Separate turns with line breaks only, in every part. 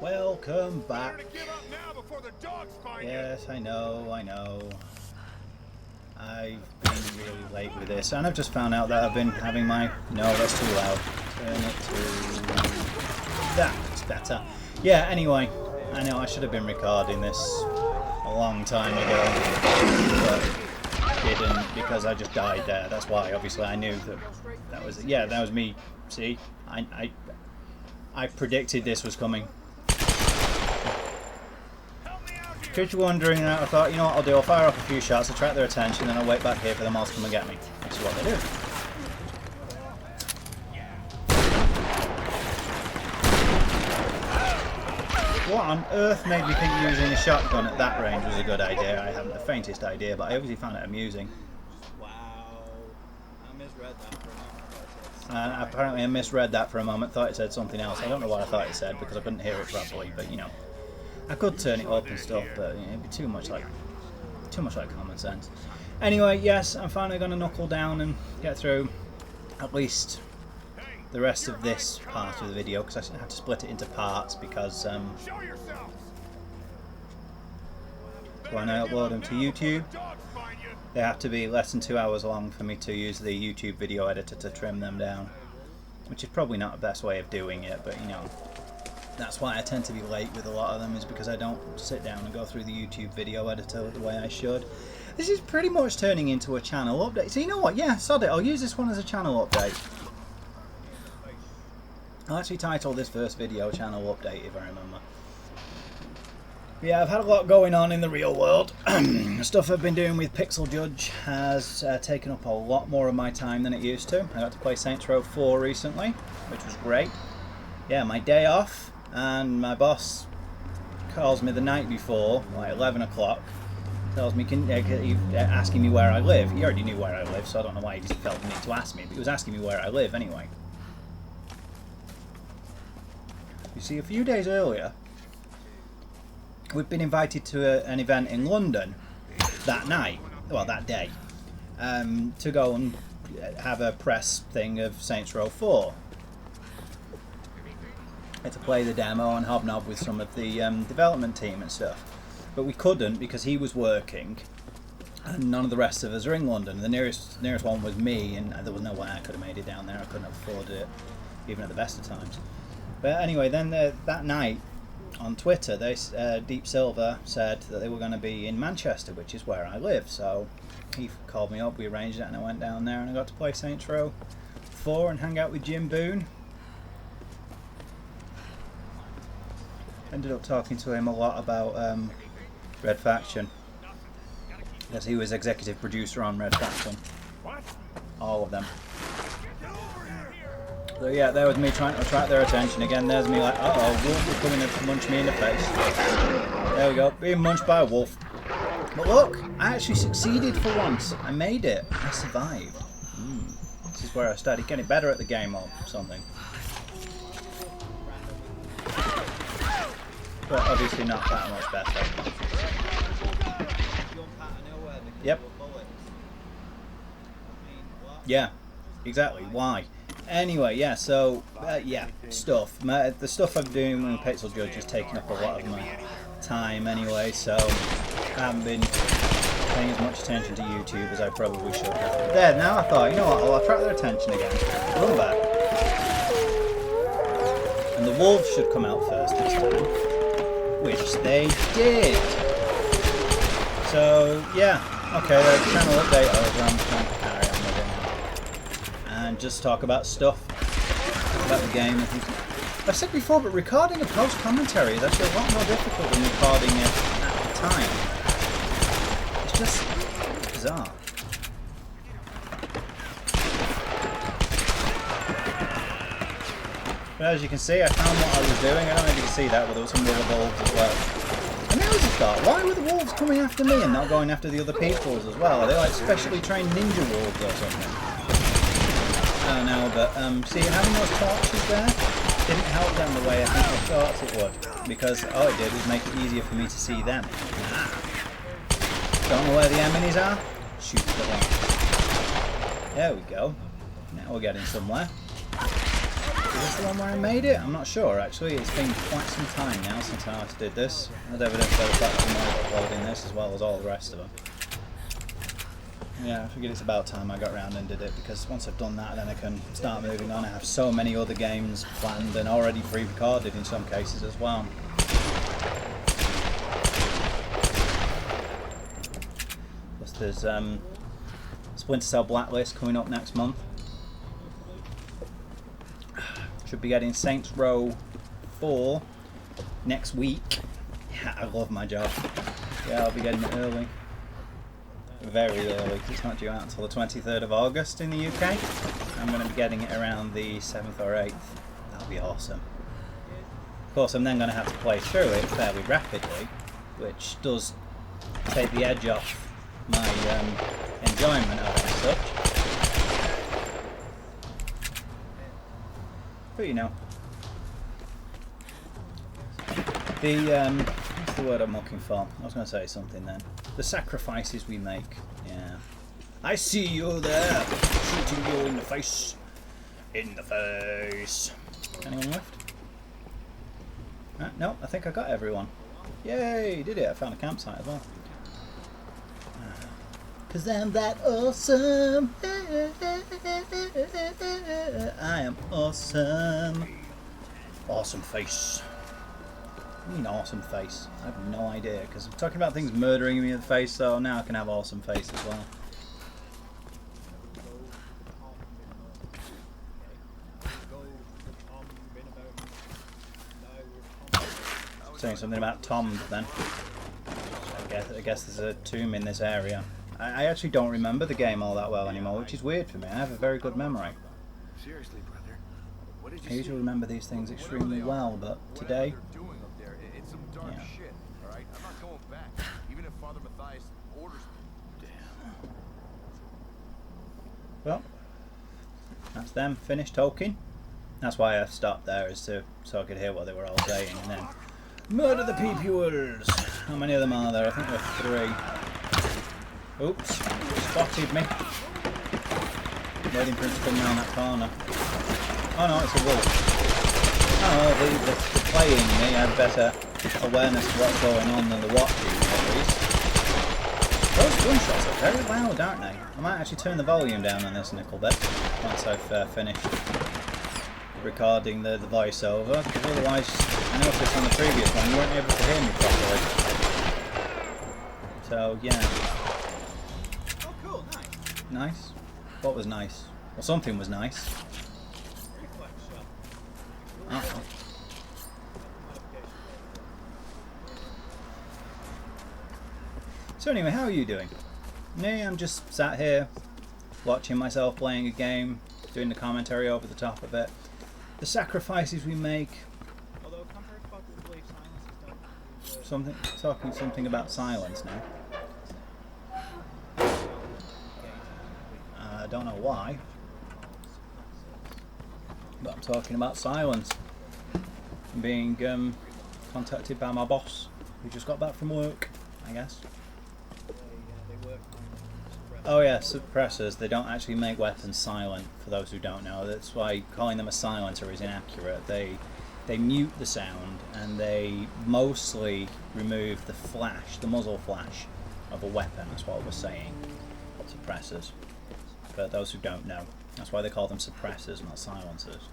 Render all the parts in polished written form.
Welcome back. Yes, I know. I've been really late with this, and I've just found out that I've been having my... No, that's too loud. Turn it to... That's better. Yeah, anyway, I know I should have been recording this a long time ago, but didn't because I just died there. That's why, obviously, I knew that was... Yeah, that was me. See? I predicted this was coming. In case you're wondering, I thought, you know what I'll do, I'll fire off a few shots, attract their attention, then I'll wait back here for them all to come and get me. Which is what they do. What on earth made me think using a shotgun at that range was a good idea? I haven't the faintest idea, but I obviously found it amusing.
Wow. I misread that for a moment.
And apparently I misread that for a moment, thought it said something else. I don't know what I thought it said because I couldn't hear it properly, but you know. I could turn it up and stuff, but it'd be too much like common sense. Anyway, yes, I'm finally going to knuckle down and get through at least the rest of this part of the video because I have to split it into parts because when I upload them to YouTube, they have to be less than 2 hours long for me to use the YouTube video editor to trim them down, which is probably not the best way of doing it, but you know. That's why I tend to be late with a lot of them, is because I don't sit down and go through the YouTube video editor the way I should. This is pretty much turning into a channel update. So you know what? Yeah, sod it. I'll use this one as a channel update. I'll actually title this first video Channel Update if I remember. But yeah, I've had a lot going on in the real world. Stuff I've been doing with Pixel Judge has taken up a lot more of my time than it used to. I got to play Saints Row 4 recently, which was great. Yeah, my day off. And my boss calls me the night before, like 11 o'clock, tells me, asking me where I live. He already knew where I live, so I don't know why he just felt the need to ask me, but he was asking me where I live anyway. You see, a few days earlier, we'd been invited to an event in London that night, well, that day, to go and have a press thing of Saints Row 4. To play the demo and hobnob with some of the development team and stuff, but we couldn't because he was working and none of the rest of us are in London. The nearest one was me, and there was no way I could have made it down there. I couldn't have afforded it even at the best of times. But anyway, then that night on Twitter, Deep Silver said that they were going to be in Manchester, which is where I live. So he called me up, we arranged it, and I went down there and I got to play Saints Row 4 and hang out with Jim Boone. Ended up talking to him a lot about Red Faction, because he was executive producer on Red Faction, all of them. So yeah, there was me trying to attract their attention again. There's me like, uh-oh, wolf is coming to munch me in the face. There we go, being munched by a wolf. But look, I actually succeeded for once. I made it. I survived. This is where I started getting better at the game or something. But obviously not that much better. Yep. Yeah, exactly. Why? Anyway, yeah, so, yeah, stuff. The stuff I'm doing with Pixel Judge is taking up a lot of my time anyway, so I haven't been paying as much attention to YouTube as I probably should have. But there, now I thought, you know what, I'll attract their attention again. Run back. And the wolves should come out first this time. Which they did. So yeah, okay, the channel update over. I'm trying to carry on with it and just talk about stuff about the game. I think I've said before, but recording a post commentary is actually a lot more difficult than recording it at the time. It's just bizarre. But as you can see, I found what I was doing. I don't know if you can see that, but there was some other wolves as well. And I always thought, why were the wolves coming after me and not going after the other peoples as well? Are they like specially trained ninja wolves or something? I don't know, but see, having those torches there didn't help them the way I think I thought it would, because all it did was make it easier for me to see them. Don't know where the enemies are? Shoot the light. There we go. Now we're getting somewhere. Is this the one where I made it? I'm not sure actually. It's been quite some time now since I last did this. As evidence by the fact that I'm uploading this as well as all the rest of them. Yeah, I figured it's about time I got around and did it, because once I've done that then I can start moving on. I have so many other games planned and already pre-recorded in some cases as well. Plus there's Splinter Cell Blacklist coming up next month. Should be getting Saints Row 4 next week. Yeah, I love my job. Yeah, I'll be getting it early. Very early, because it's not due out until the 23rd of August in the UK. I'm going to be getting it around the 7th or 8th. That'll be awesome. Of course, I'm then going to have to play through it fairly rapidly, which does take the edge off my enjoyment of it as such. But you know, what's the word I'm looking for? I was going to say something then. The sacrifices we make. Yeah. I see you there, shooting you in the face. In the face. Anyone left? No, I think I got everyone. Yay, did it. I found a campsite as well. 'Cause I'm that awesome. I am awesome. Awesome face. What do you mean awesome face? I have no idea, because I'm talking about things murdering me in the face, so now I can have awesome face as well. Saying something about Tom then. I guess there's a tomb in this area. I actually don't remember the game all that well anymore, which is weird for me. I have a very good memory.
Seriously, brother. What did you
I usually remember these things extremely well, but today,
It's some dark shit, all right? I'm not going back, even if Father Matthias orders me. Damn.
well, that's them finished talking. That's why I stopped there, is so I could hear what they were all saying, and then murder the peoples. How many of them are there? I think there are 3. Oops, spotted me. Waiting for him to come round that corner. Oh no, it's a wolf. Oh, the playing me had better awareness of what's going on than the watching, at least. Those gunshots are very loud, aren't they? I might actually turn the volume down on this a little bit once I've finished recording the voiceover, because otherwise, I noticed on the previous one you weren't able to hear me properly. So, yeah.
Oh, cool, nice.
Nice? What was nice? Well, something was nice.
Reflex shot.
Uh-oh. So anyway, how are you doing? Me, I'm just sat here watching myself playing a game, doing the commentary over the top of it. The sacrifices we make.
Although contrary to popular belief, silence is
Something, talking something about silence now. I don't know why, but I'm talking about silence. I'm being contacted by my boss, who just got back from work, I guess.
they work on
Oh yeah, suppressors. They don't actually make weapons silent, for those who don't know. That's why calling them a silencer is inaccurate. They mute the sound, and they mostly remove the flash, the muzzle flash of a weapon. That's what I was saying. Suppressors. For those who don't know. That's why they call them suppressors, not silencers.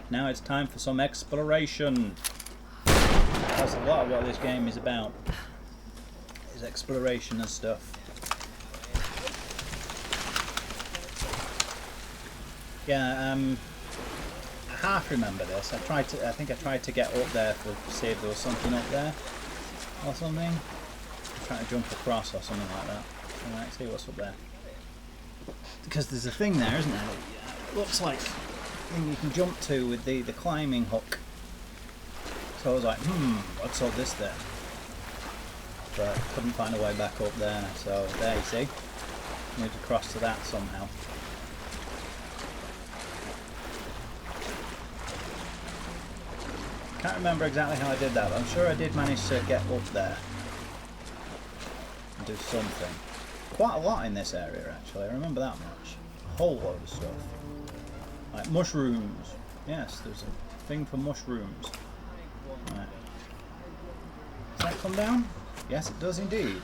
Now it's time for some exploration. That's a lot of what this game is about. Is exploration and stuff. Yeah, I half remember this. I think I tried to get up there to see if there was something up there or something. I'm trying to jump across or something like that. So let's see what's up there. Because there's a thing there, isn't there? It looks like thing you can jump to with the climbing hook. So I was like, what's all this there? But couldn't find a way back up there. So there you see. Moved across to that somehow. Can't remember exactly how I did that, but I'm sure I did manage to get up there and do something. quite a lot in this area actually. I remember that much. A whole load of stuff. Like mushrooms. Yes, there's a thing for mushrooms. Right. Does that come down? Yes, it does indeed.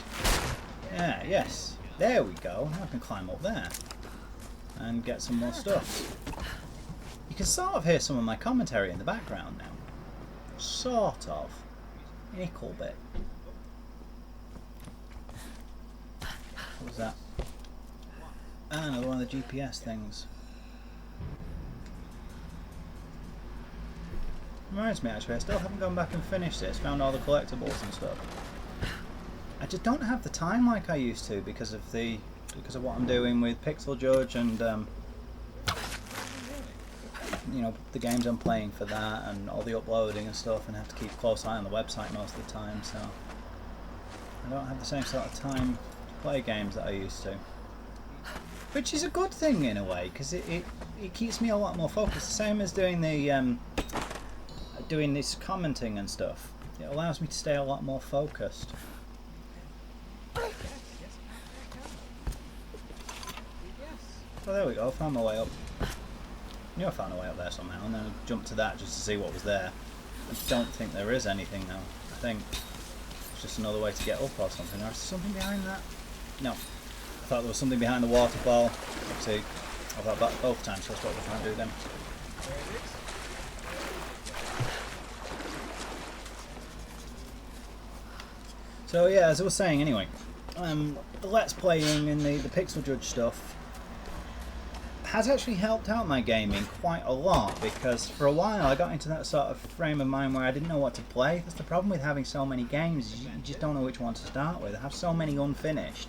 Yeah, yes. There we go. Now I can climb up there and get some more stuff. You can sort of hear some of my commentary in the background now. Sort of. A little bit. What was that? Ah, another one of the GPS things. Reminds me actually, I still haven't gone back and finished this, found all the collectibles and stuff. I just don't have the time like I used to because of what I'm doing with Pixel Judge and you know, the games I'm playing for that and all the uploading and stuff, and have to keep a close eye on the website most of the time, so I don't have the same sort of time to play games that I used to. Which is a good thing in a way, because it keeps me a lot more focused. The same as doing the doing this commenting and stuff. It allows me to stay a lot more focused. Oh, there we go, I found my way up. I knew I found a way up there somehow, and then I jumped to that just to see what was there. I don't think there is anything though. I think it's just another way to get up or something. Or is there something behind that? No. I thought there was something behind the waterfall. See, I thought that both times, so that's what we're trying to do then. So yeah, as I was saying anyway, the Let's Playing and the Pixel Judge stuff has actually helped out my gaming quite a lot, because for a while I got into that sort of frame of mind where I didn't know what to play. That's the problem with having so many games, you just don't know which one to start with. I have so many unfinished.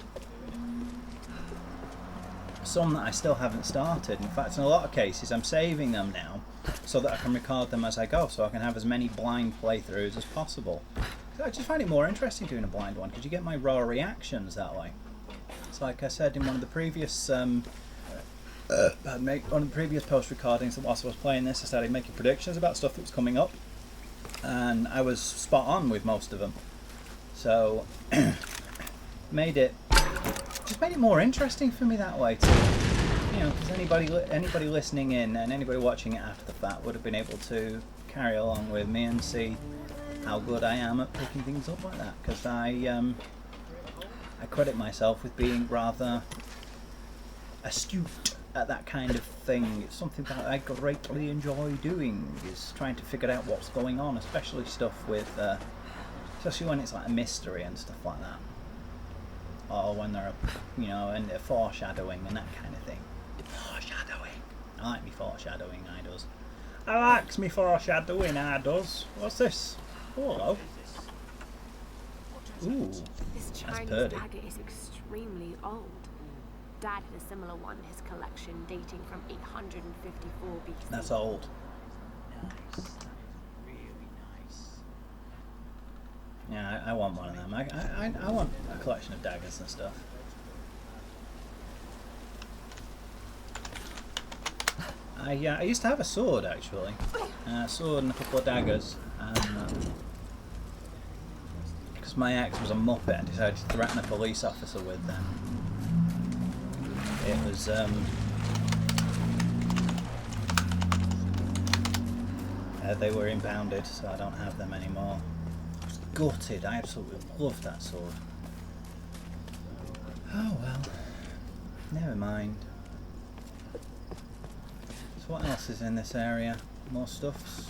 Some that I still haven't started. In fact, in a lot of cases I'm saving them now so that I can record them as I go, so I can have as many blind playthroughs as possible. I just find it more interesting doing a blind one because you get my raw reactions that way. It's like I said in one of the previous post recordings, that whilst I was playing this I started making predictions about stuff that was coming up, and I was spot on with most of them. So made it more interesting for me that way too. You know, because anybody listening in and anybody watching it after the fact would have been able to carry along with me and see how good I am at picking things up like that. Because I credit myself with being rather astute at that kind of thing. It's something that I greatly enjoy doing, is trying to figure out what's going on, especially stuff with, especially when it's like a mystery and stuff like that. Or when they're, you know, and foreshadowing and that kind of thing. Foreshadowing. I like me foreshadowing, I does. I likes me foreshadowing, I does. What's this? Oh, hello. Ooh,
this
that's
Chinese
purdy.
dagger is extremely old. Dad had a similar one in his collection dating from 854 BC.
That's old.
Nice. Really nice.
Yeah, I want one of them. I want a collection of daggers and stuff. I used to have a sword actually. A sword and a couple of daggers. Because my ex was a muppet, I decided to threaten a police officer with them. It was they were impounded, so I don't have them anymore. I was gutted. I absolutely loved that sword. Oh well, never mind. So what else is in this area? More stuffs.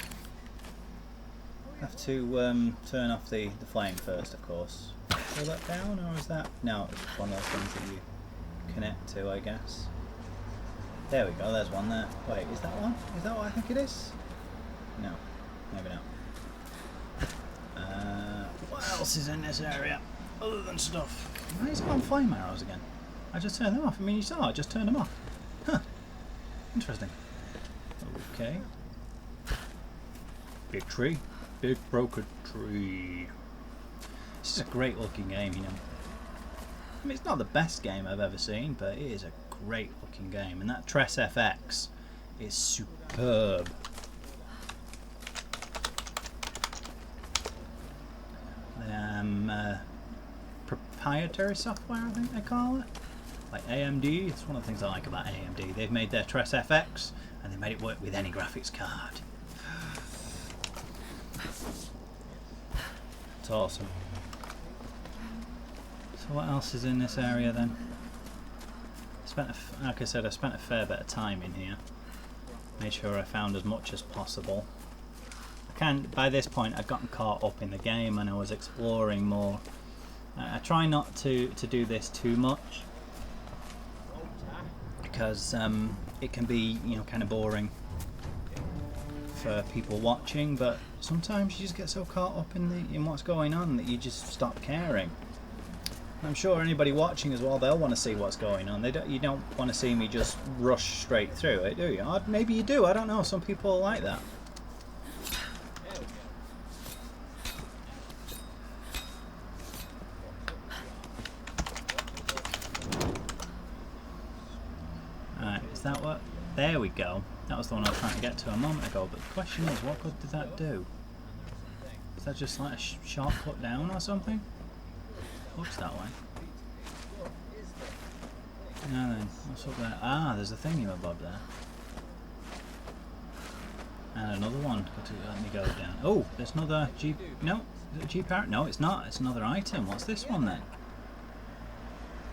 Have to turn off the flame first, of course. Pull that down, or is that? No, it's one of those things that you connect to, I guess. There we go, there's one there. Wait, is that one? Is that what I think it is? No, maybe not. What else is in this area other than stuff? Why is it on flame arrows again? I just turned them off. I mean, you saw I just turned them off. Huh. Interesting. Okay. Big tree. Big broken tree. This is a great looking game, you know. I mean, it's not the best game I've ever seen, but it is a great looking game, and that Tress FX is superb. proprietary software, I think they call it. Like AMD, it's one of the things I like about AMD. They've made their Tres FX and they made it work with any graphics card. It's awesome. So what else is in this area then? Like I said, I spent a fair bit of time in here. Made sure I found as much as possible. By this point I'd gotten caught up in the game and I was exploring more. I try not to do this too much because it can be, you know, kind of boring for people watching, but sometimes you just get so caught up in what's going on that you just stop caring. I'm sure anybody watching as well, they'll want to see what's going on. You don't want to see me just rush straight through it, do you? Maybe you do, I don't know. Some people are like that. Alright, is that what? There we go. That was the one I was trying to get to a moment ago, but the question is, what good did that do? Is that just like a shortcut down or something? Looks that way. Now then, what's up there? Ah, there's a thingy-mabob there. And another one. Let me go down. Oh, there's another Jeep. No, is it a Jeep Parrot? No, it's not. It's another item. What's this one then?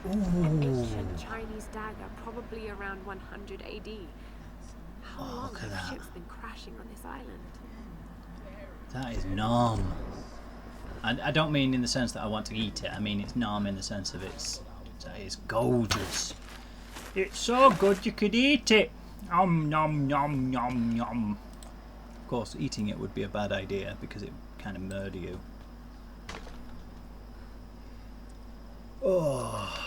An
Ooh.
ancient Chinese dagger, probably around 100 AD. How long
look at
have
that.
ships been crashing on this island?
That is nom. I don't mean in the sense that I want to eat it. I mean it's nom in the sense of it's gorgeous. It's so good you could eat it. Nom nom nom nom nom. Of course, eating it would be a bad idea because it would kind of murder you. Oh.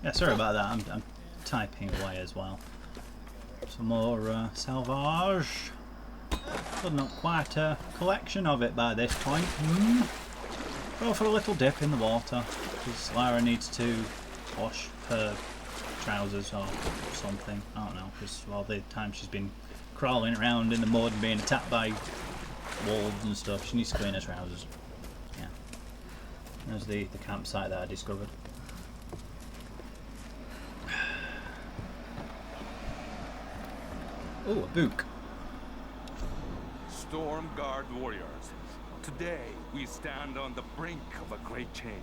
Yeah, sorry about that. I'm typing away as well. Some more salvage. But not quite a collection of it by this point. Go for a little dip in the water because Lara needs to wash her trousers or something. I don't know, because all the time she's been crawling around in the mud and being attacked by wolves and stuff, she needs to clean her trousers. Yeah. There's the campsite that I discovered. Oh, a book.
Storm Guard warriors, today we stand on the brink of a great change.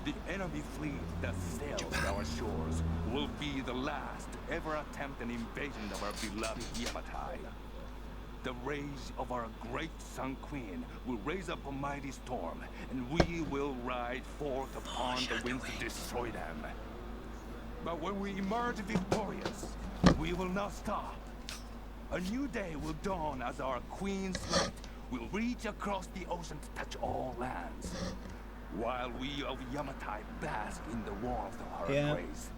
The enemy fleet that sails our shores will be the last to ever attempt an invasion of our beloved Yamatai. The rage of our great Sun Queen will raise up a mighty storm, and we will ride forth upon the winds to destroy them. But when we emerge victorious, we will not stop. A new day will dawn as our Queen's light will reach across the ocean to touch all lands. While we of Yamatai bask in the warmth of her grace,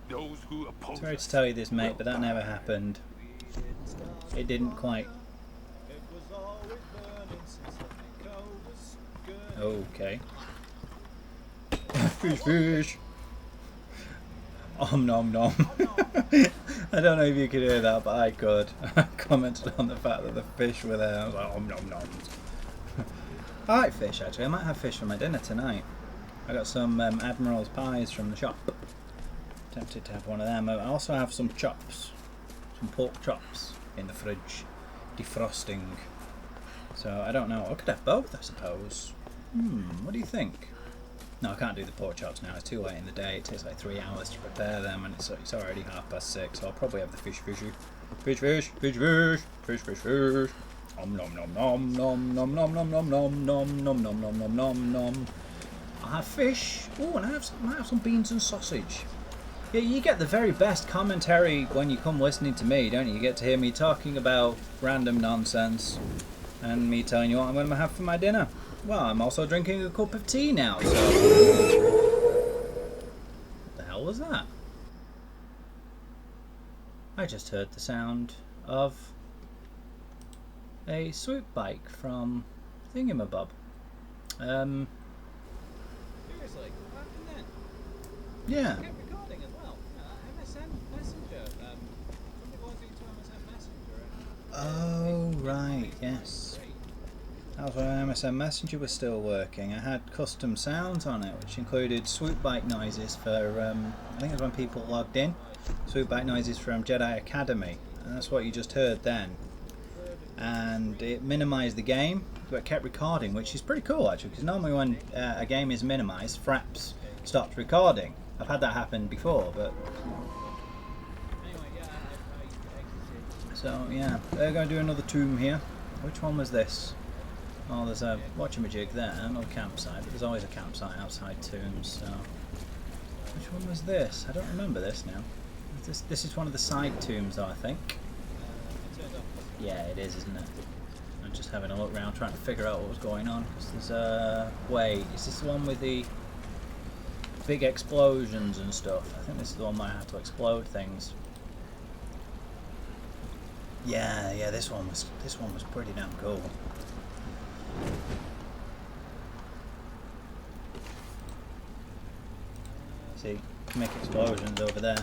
those who oppose
Sorry to tell you this, mate, but that never happened. It didn't quite. Okay. Fish, fish. Om nom nom. I don't know if you could hear that, but I could. I commented on the fact that the fish were there. I was like, om nom nom. I like fish actually. I might have fish for my dinner tonight. I got some Admiral's pies from the shop. Tempted to have one of them. I also have some chops, some pork chops in the fridge, defrosting. So I don't know. I could have both, I suppose. What do you think? No, I can't do the pork chops now. It's too late in the day. It takes like 3 hours to prepare them, and it's already 6:30. So I'll probably have the fish. Om nom nom nom nom nom nom nom nom nom nom nom nom nom nom nom nom. I'll have fish. Oh, and I might have some beans and sausage. Yeah, you get the very best commentary when you come listening to me, don't you? You get to hear me talking about random nonsense, and me telling you what I'm going to have for my dinner. Well, I'm also drinking a cup of tea now, so... What the hell was that? I just heard the sound of a swoop bike from Thingamabob.
Seriously, what happened then?
Yeah.
It kept recording as well. MSN Messenger. Somebody logged into MSN Messenger.
Oh, right, yes. That was when MSN Messenger was still working. I had custom sounds on it, which included swoop bike noises for, I think it was when people logged in. Swoop bike noises from Jedi Academy. And that's what you just heard then. And it minimised the game, but kept recording, which is pretty cool actually, because normally when a game is minimised, Fraps stops recording. I've had that happen before, but... So, yeah. They're going to do another tomb here. Which one was this? Oh, there's a watchamajig there, no campsite, but there's always a campsite outside tombs, so... Which one was this? I don't remember this now. This is one of the side tombs though, I think. Yeah, it is, isn't it? I'm just having a look around trying to figure out what was going on, because there's a... Wait, is this the one with the big explosions and stuff? I think this is the one where I have to explode things. Yeah, this one was pretty damn cool. See, make explosions over there.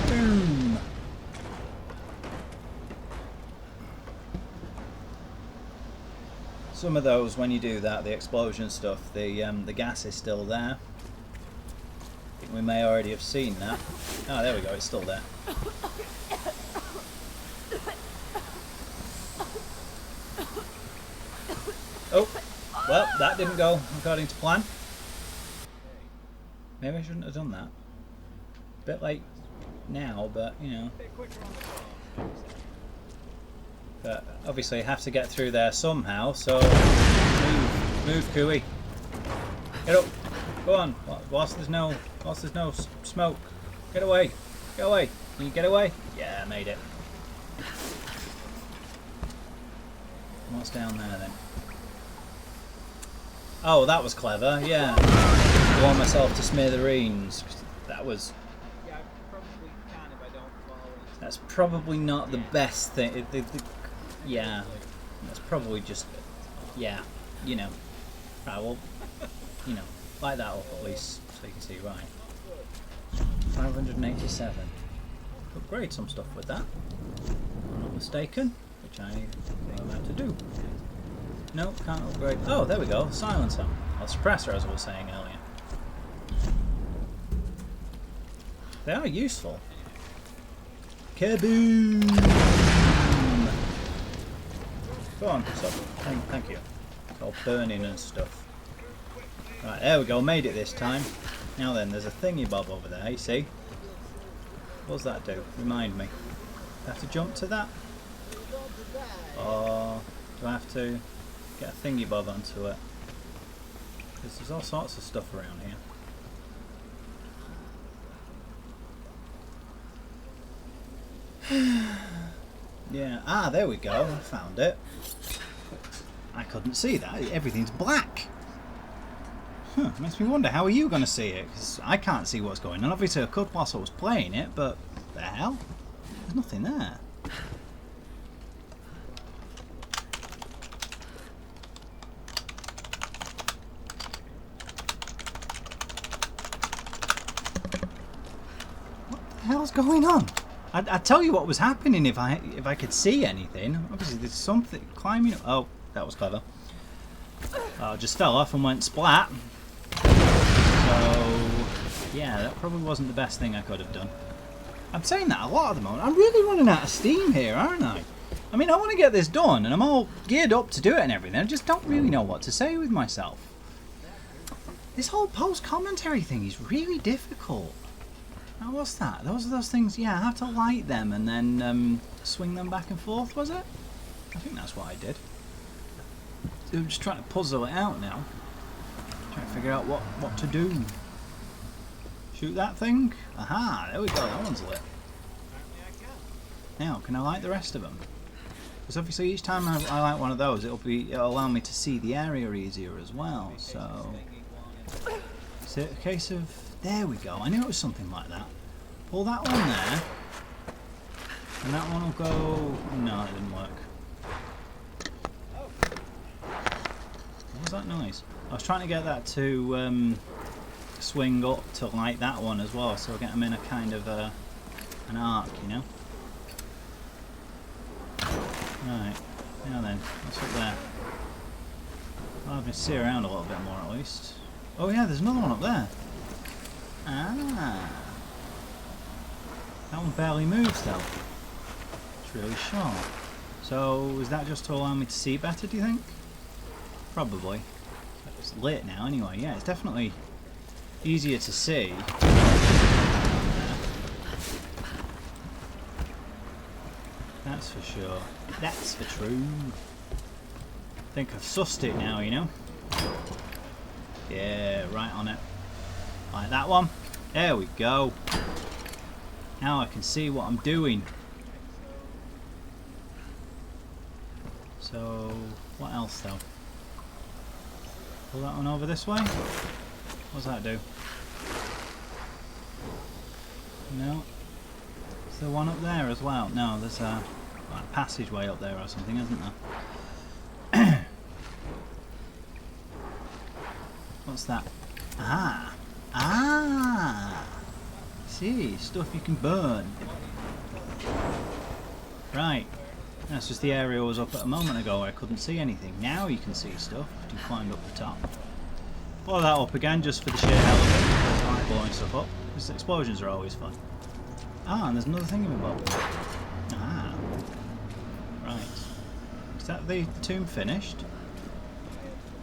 Boom! Some of those, when you do that, the explosion stuff, the gas is still there. I think we may already have seen that. Oh, there we go, it's still there. Oh, well, that didn't go according to plan. Maybe I shouldn't have done that. Bit late now, but you know. But obviously I have to get through there somehow, so move Cooey. Get up. Go on. Whilst there's no smoke. Get away. Get away. Can you get away? Yeah, I made it. What's down there then? Oh, that was clever, yeah. Blow myself to smithereens. That was...
Yeah, I probably can if I don't fall into...
That's probably not the best thing. Yeah. That's probably just... Yeah, you know. Right, well, you know, light that up at least so you can see right. 587. Upgrade some stuff with that. If I'm not mistaken, which I am about to do. No, can't upgrade. Oh, there we go. Silencer. Or suppressor, as I was saying earlier. They are useful. Kaboom! Go on, stop. Thank you. It's all burning and stuff. Right, there we go. Made it this time. Now then, there's a thingy bob over there, you see? What does that do? Remind me. Do I have to jump to that? Or do I have to get a thingy bob onto it? Because there's all sorts of stuff around here. Yeah, there we go. I found it. I couldn't see that. Everything's black. Makes me wonder, how are you going to see it? Because I can't see what's going on. Obviously I could whilst I was playing it, but the hell? There's nothing there. What the hell's going on? I'd tell you what was happening if I could see anything. Obviously there's something climbing up. Oh, that was clever. I just fell off and went splat. So, yeah, that probably wasn't the best thing I could have done. I'm saying that a lot at the moment. I'm really running out of steam here, aren't I? I mean, I want to get this done, and I'm all geared up to do it and everything. I just don't really know what to say with myself. This whole post-commentary thing is really difficult. Now, what's that? Those are those things, yeah, I have to light them and then swing them back and forth, was it? I think that's what I did. I'm just trying to puzzle it out now. Trying to figure out what to do. Shoot that thing? Aha, there we go, that one's lit. Now, can I light the rest of them? Because obviously each time I light one of those, it'll allow me to see the area easier as well, so... Is it a case of... There we go, I knew it was something like that. Pull that one there. And that one will go... No, it didn't work. What was that noise? I was trying to get that to swing up to light that one as well, so we'll get them in a kind of an arc, you know. Right, now then, what's up there? I'll have to see around a little bit more at least. Oh yeah, there's another one up there. Ah, that one barely moves though. It's really short. So is that just to allow me to see better, do you think? Probably. It's lit now anyway. Yeah, it's definitely easier to see. That's for sure. That's for true. I think I've sussed it now, you know? Yeah, right on it. Like that one. There we go. Now I can see what I'm doing. So, what else though? Pull that one over this way? What does that do? No. Is there one up there as well? No, there's a passageway up there or something, isn't there? What's that? Ah! Ah! See, stuff you can burn. Right. That's just the area I was up at a moment ago where I couldn't see anything. Now you can see stuff if you climbed up the top. Blow that up again just for the sheer hell of it. I like blowing stuff up. Because explosions are always fun. Ah, and there's another thing in the boat. Ah. Right. Is that the tomb finished?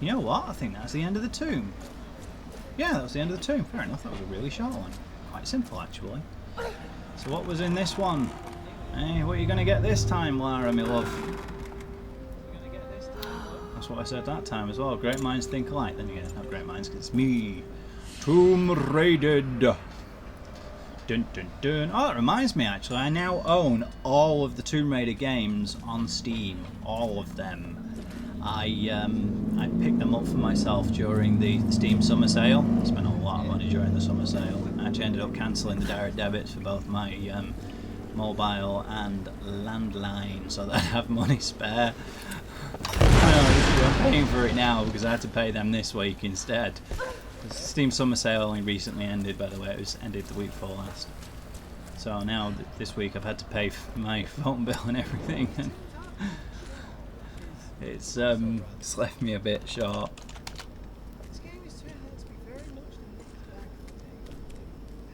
You know what? I think that's the end of the tomb. Yeah, that was the end of the tomb. Fair enough, that was a really short one. Quite simple, actually. So what was in this one? Hey, what are you going to get this time, Lara, my love? That's what I said that time as well. Great minds think alike. Then again, not great minds, because it's me. Tomb Raided. Dun dun dun. Oh, that reminds me, actually. I now own all of the Tomb Raider games on Steam. All of them. I picked them up for myself during the Steam summer sale. I spent a lot of money during the summer sale. I actually ended up cancelling the direct debits for both my mobile and landline so that I'd have money spare. I know, I'm paying for it now because I had to pay them this week instead. The Steam summer sale only recently ended, by the way. It was ended the week before last. So now this week I've had to pay my phone bill and everything. And it's left me a bit short.
This game is turned out to be very much a mixed bag for me.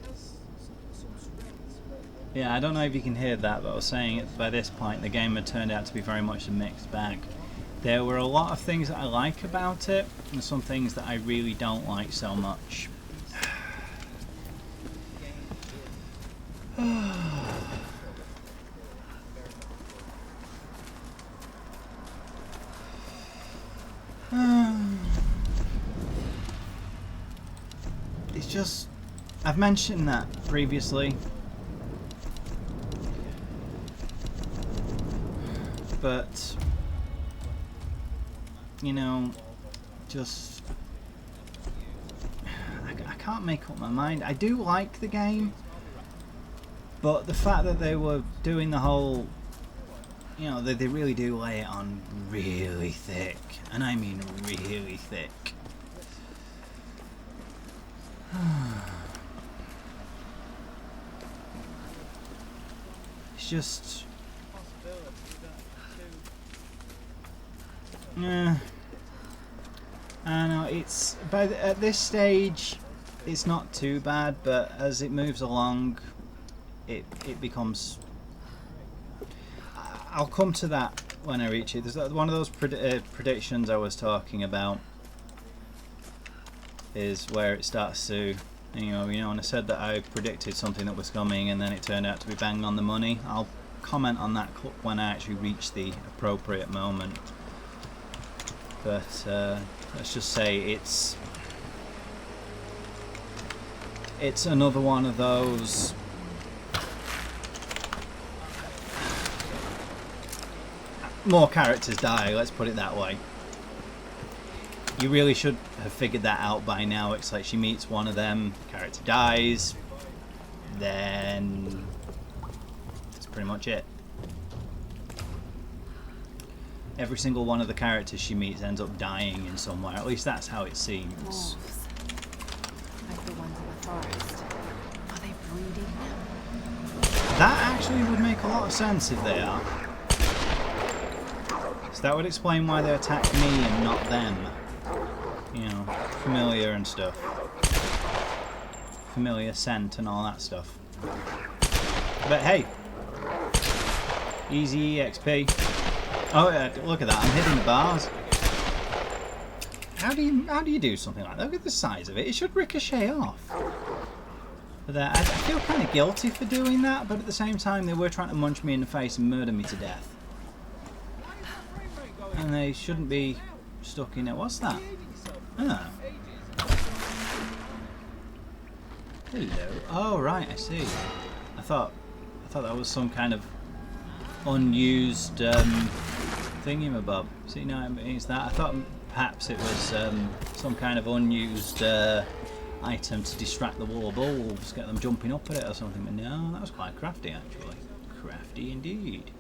It has some strengths, but
Yeah, I don't know if you can hear that, but I was saying by this point the game had turned out to be very much a mixed bag. There were a lot of things that I like about it, and some things that I really don't like so much. It's just, I've mentioned that previously, but you know, just I can't make up my mind. I do like the game, but the fact that they were doing the whole, you know, they really do lay it on really thick, and I mean really thick. It's just, yeah. I know it's at this stage, it's not too bad, but as it moves along, it becomes. I'll come to that when I reach it. There's one of those predictions I was talking about. Is where it starts to, you know, when I said that I predicted something that was coming and then it turned out to be bang on the money. I'll comment on that when I actually reach the appropriate moment. But let's just say it's another one of those. More characters die, let's put it that way. You really should have figured that out by now. It's like she meets one of them, character dies, then that's pretty much it. Every single one of the characters she meets ends up dying in somewhere. At least that's how it seems.
Wolves. Like the forest. Are they breeding?
That actually would make a lot of sense if they are. So that would explain why they attack me and not them. You know, familiar and stuff. Familiar scent and all that stuff. But hey, easy EXP. Oh yeah, look at that! I'm hitting the bars. How do you do something like that? Look at the size of it. It should ricochet off. But I feel kind of guilty for doing that. But at the same time, they were trying to munch me in the face and murder me to death. And they shouldn't be stuck in it. What's that? Ah. Hello. Oh right, I see. I thought that was some kind of unused thingamabob. See, now it's that. I thought perhaps it was some kind of unused item to distract the war wolves, get them jumping up at it or something. But no, that was quite crafty actually. Crafty indeed.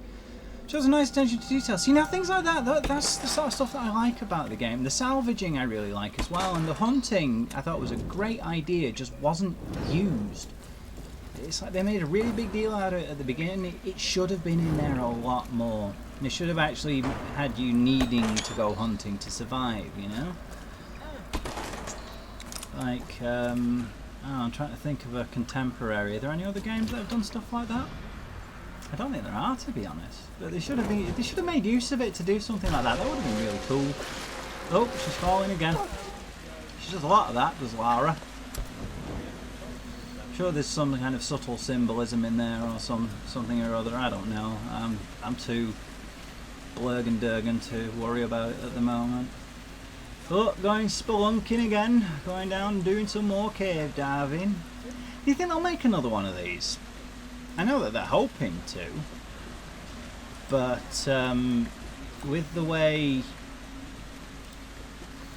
Shows a nice attention to detail. See, now things like that's the sort of stuff that I like about the game. The salvaging I really like as well, and the hunting I thought was a great idea, just wasn't used. It's like they made a really big deal out of it at the beginning. It should have been in there a lot more. They should have actually had you needing to go hunting to survive, you know? Like, I'm trying to think of a contemporary. Are there any other games that have done stuff like that? I don't think there are, to be honest. But they should have made use of it to do something like that. That would have been really cool. Oh, she's falling again. She does a lot of that, does Lara. I'm sure there's some kind of subtle symbolism in there or something or other. I don't know. I'm too blurg and durgan to worry about it at the moment. Oh, going spelunking again. Going down and doing some more cave diving. Do you think they'll make another one of these? I know that they're hoping to, but with the way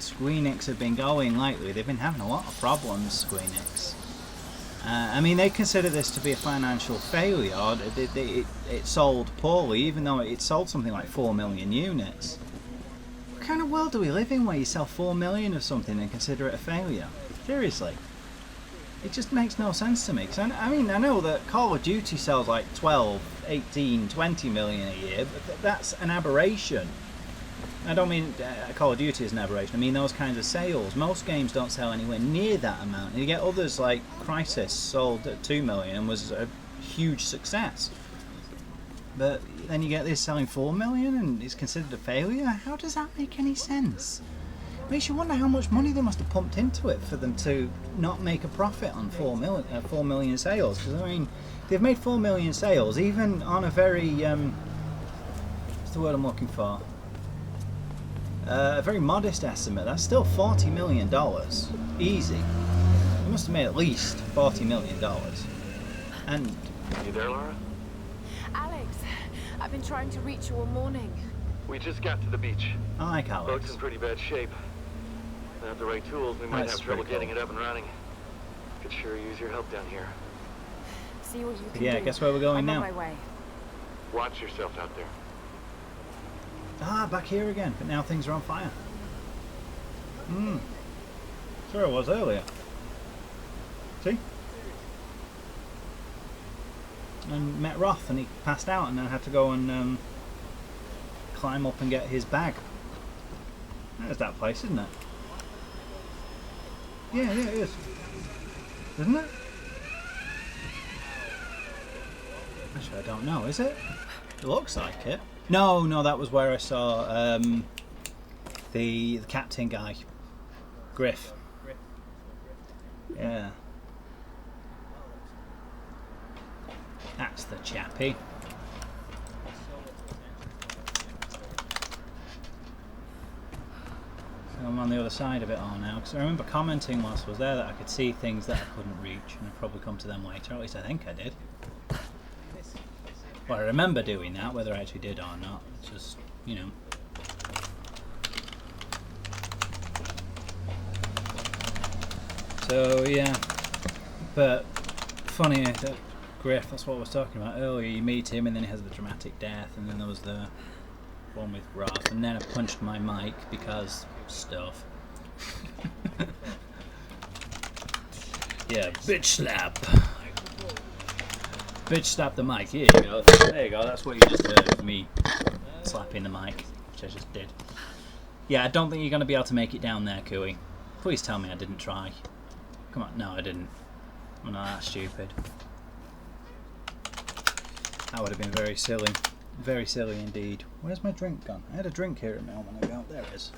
Squeenix have been going lately, they've been having a lot of problems, Squeenix. I mean, they consider this to be a financial failure. It sold poorly, even though it sold something like 4 million units. What kind of world do we live in where you sell 4 million of something and consider it a failure? Seriously. It just makes no sense to me. Cause I mean, I know that Call of Duty sells like 12, 18, 20 million a year, but that's an aberration. I don't mean Call of Duty is an aberration. I mean those kinds of sales. Most games don't sell anywhere near that amount. And you get others like Crysis sold at 2 million and was a huge success. But then you get this selling 4 million and it's considered a failure? How does that make any sense? Makes you wonder how much money they must have pumped into it for them to not make a profit on 4 million sales. Because I mean, they've made 4 million sales, even on a very what's the word I'm looking for? A very modest estimate. That's still $40 million, easy. They must have made at least $40 million. And
you there, Laura?
Alex, I've been trying to reach you all morning.
We just got to the beach.
I like Alex.
Boat's in pretty bad shape. Without the right tools, we might have trouble getting it up and running. Could sure use your help down here.
See what you can
Yeah,
do.
guess where we're going now?
I'm on my way.
Watch yourself out there.
Ah, back here again, but now things are on fire. Sure it was earlier. See? And met Roth and he passed out and then had to go and climb up and get his bag. There's that place, isn't it? Yeah, it is. Isn't it? Actually, I don't know, is it? It looks like it. No, that was where I saw the captain guy, Griff. Yeah, that's the chappie. So I'm on the other side of it all now because I remember commenting whilst I was there that I could see things that I couldn't reach, and I'd probably come to them later. At least I think I did. Well, I remember doing that, whether I actually did or not. It's just, you know. So, yeah. But, funny that Griff, that's what I was talking about earlier. You meet him and then he has the dramatic death, and then there was the one with Roth, and then I punched my mic because stuff. Yeah, bitch slap. Bitch slap the mic. Here you go. There you go. That's what you just heard of me slapping the mic, which I just did. Yeah, I don't think you're going to be able to make it down there, Cooey. Please tell me I didn't try. Come on. No, I didn't. I'm not that stupid. That would have been very silly. Very silly indeed. Where's my drink gone? I had a drink here a moment ago. There it is.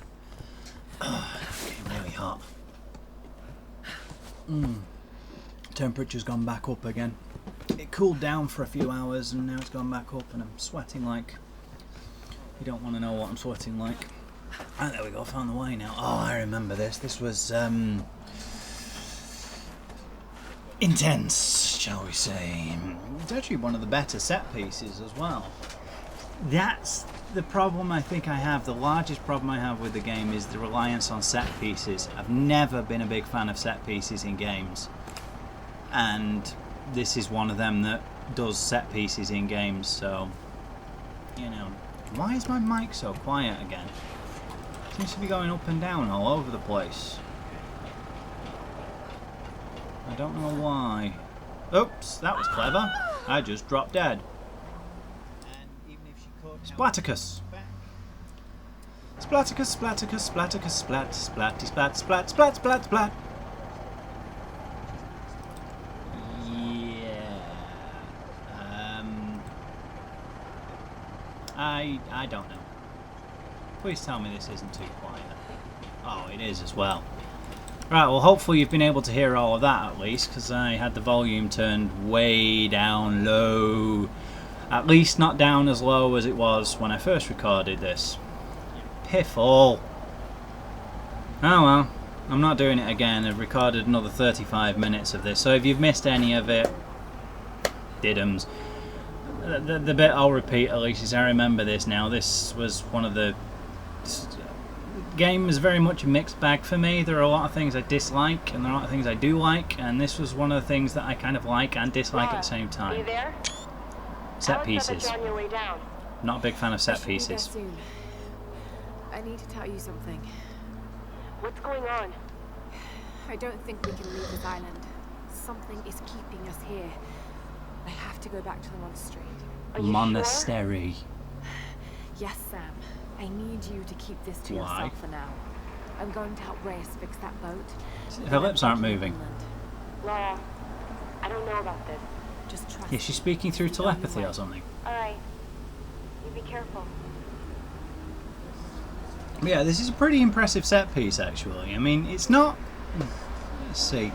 Oh, it's getting really hot. Temperature's gone back up again. It cooled down for a few hours and now it's gone back up and I'm sweating like... You don't want to know what I'm sweating like. Ah, there we go, found the way now. Oh, I remember this. This was intense, shall we say. It's actually one of the better set pieces as well. That's the problem I think I have. The largest problem I have with the game is the reliance on set pieces. I've never been a big fan of set pieces in games. And this is one of them that does set pieces in games, so, you know. Why is my mic so quiet again? It seems to be going up and down all over the place. I don't know why. Oops, that was clever. I just dropped dead. Splaticus. Splaticus, Splaticus, Splaticus, splat, splatty, splat, splat, splat, splat, splat. I don't know. Please tell me this isn't too quiet. Oh, it is as well. Right, well hopefully you've been able to hear all of that at least, because I had the volume turned way down low. At least not down as low as it was when I first recorded this. Piffle. Oh well, I'm not doing it again. I've recorded another 35 minutes of this, so if you've missed any of it, diddums. The bit I'll repeat at least is I remember this now. This was one of the... game is very much a mixed bag for me. There are a lot of things I dislike and there are a lot of things I do like, and this was one of the things that I kind of like and dislike at the same time.
Are you there?
Set pieces.
On your way down.
Not a big fan of set pieces.
Soon. I need to tell you something.
What's going on?
I don't think we can leave this island. Something is keeping us here. I have to go back to the monastery.
Are you
Monastery.
Sure?
Yes, Sam. I need you to keep this to yourself for now. I'm going to help Reyes fix that boat.
Her lips aren't moving.
Laura, I don't know about this.
Just trust
Yeah, she's speaking through telepathy or something.
Alright. You be careful.
Yeah, this is a pretty impressive set piece actually. I mean, it's not... Let's see.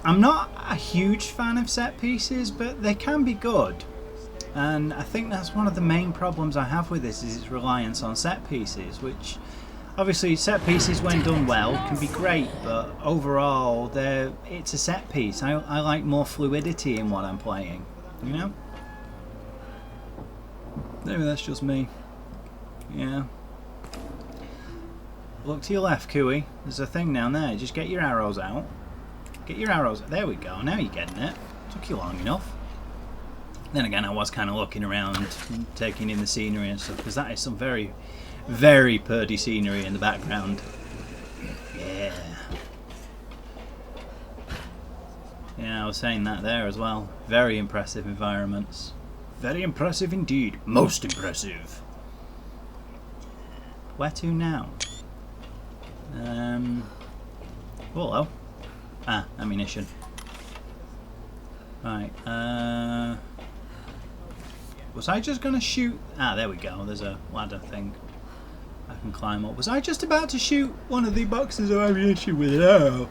I'm not a huge fan of set pieces, but they can be good. And I think that's one of the main problems I have with this, is its reliance on set pieces, which obviously set pieces when done well can be great, but overall it's a set piece. I like more fluidity in what I'm playing, you know? Maybe that's just me. Yeah. Look to your left, Cooey. There's a thing down there. Just get your arrows out. Get your arrows. There we go. Now you're getting it. Took you long enough. Then again, I was kind of looking around, taking in the scenery and stuff, because that is some very, very pretty scenery in the background. Yeah. Yeah, I was saying that there as well. Very impressive environments. Very impressive indeed. Most impressive. Where to now? Hello. Ah, ammunition. Right, was I just gonna shoot? Ah, there we go, there's a ladder thing I can climb up. Was I just about to shoot one of the boxes of ammunition with an arrow?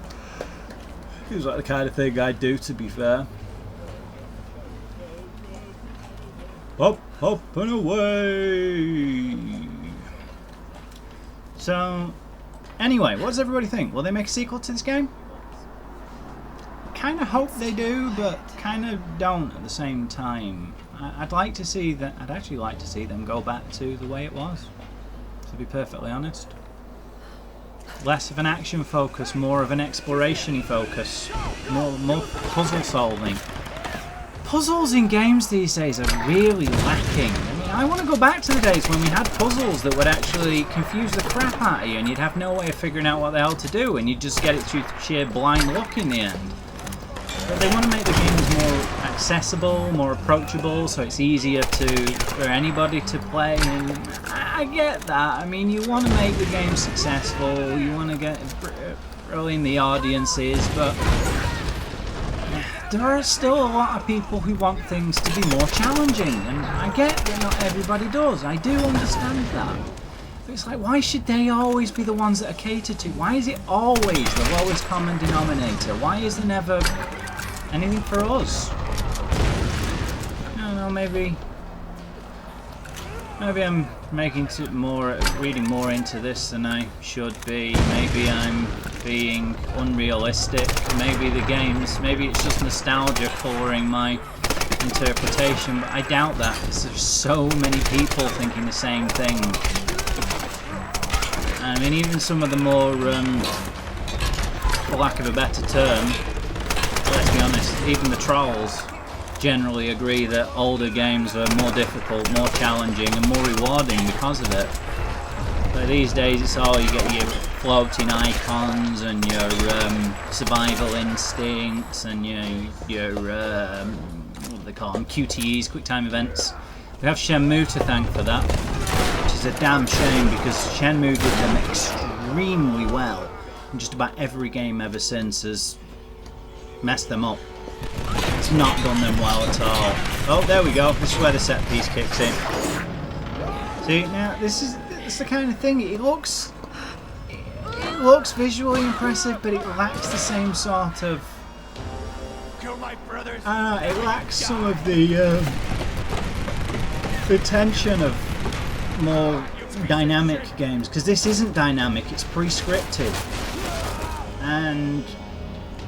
Seems like the kind of thing I'd do, to be fair. Up, up and away! So, anyway, what does everybody think? Will they make a sequel to this game? Kind of hope they do, but kind of don't at the same time. I'd like to see that. I'd actually like to see them go back to the way it was, to be perfectly honest. Less of an action focus, more of an exploration-y focus, more puzzle solving. Puzzles in games these days are really lacking. I mean, I want to go back to the days when we had puzzles that would actually confuse the crap out of you and you'd have no way of figuring out what the hell to do and you'd just get it through sheer blind luck in the end. But they want to make the games more accessible, more approachable, so it's easier for anybody to play, and I get that. I mean, you want to make the game successful, you want to throw in the audiences, but there are still a lot of people who want things to be more challenging, and I get that not everybody does. I do understand that. But it's like, why should they always be the ones that are catered to? Why is it always the lowest common denominator? Why is there never anything for us? I don't know, maybe I'm reading more into this than I should be. Maybe I'm being unrealistic. Maybe it's just nostalgia colouring my interpretation, but I doubt that, because there's so many people thinking the same thing. I mean, even some of the more, for lack of a better term, let's be honest, even the trolls generally agree that older games are more difficult, more challenging and more rewarding because of it. But these days it's all, you get your floating icons and your survival instincts and your what do they call them, QTEs, quick time events. We have Shenmue to thank for that, which is a damn shame because Shenmue did them extremely well, and just about every game ever since has messed them up. It's not done them well at all. Oh, there we go. This is where the set piece kicks in. See, now it's the kind of thing. It looks visually impressive, but it lacks the same sort of.
Kill my brothers.
It lacks some of the tension of more dynamic games, because this isn't dynamic. It's pre-scripted, and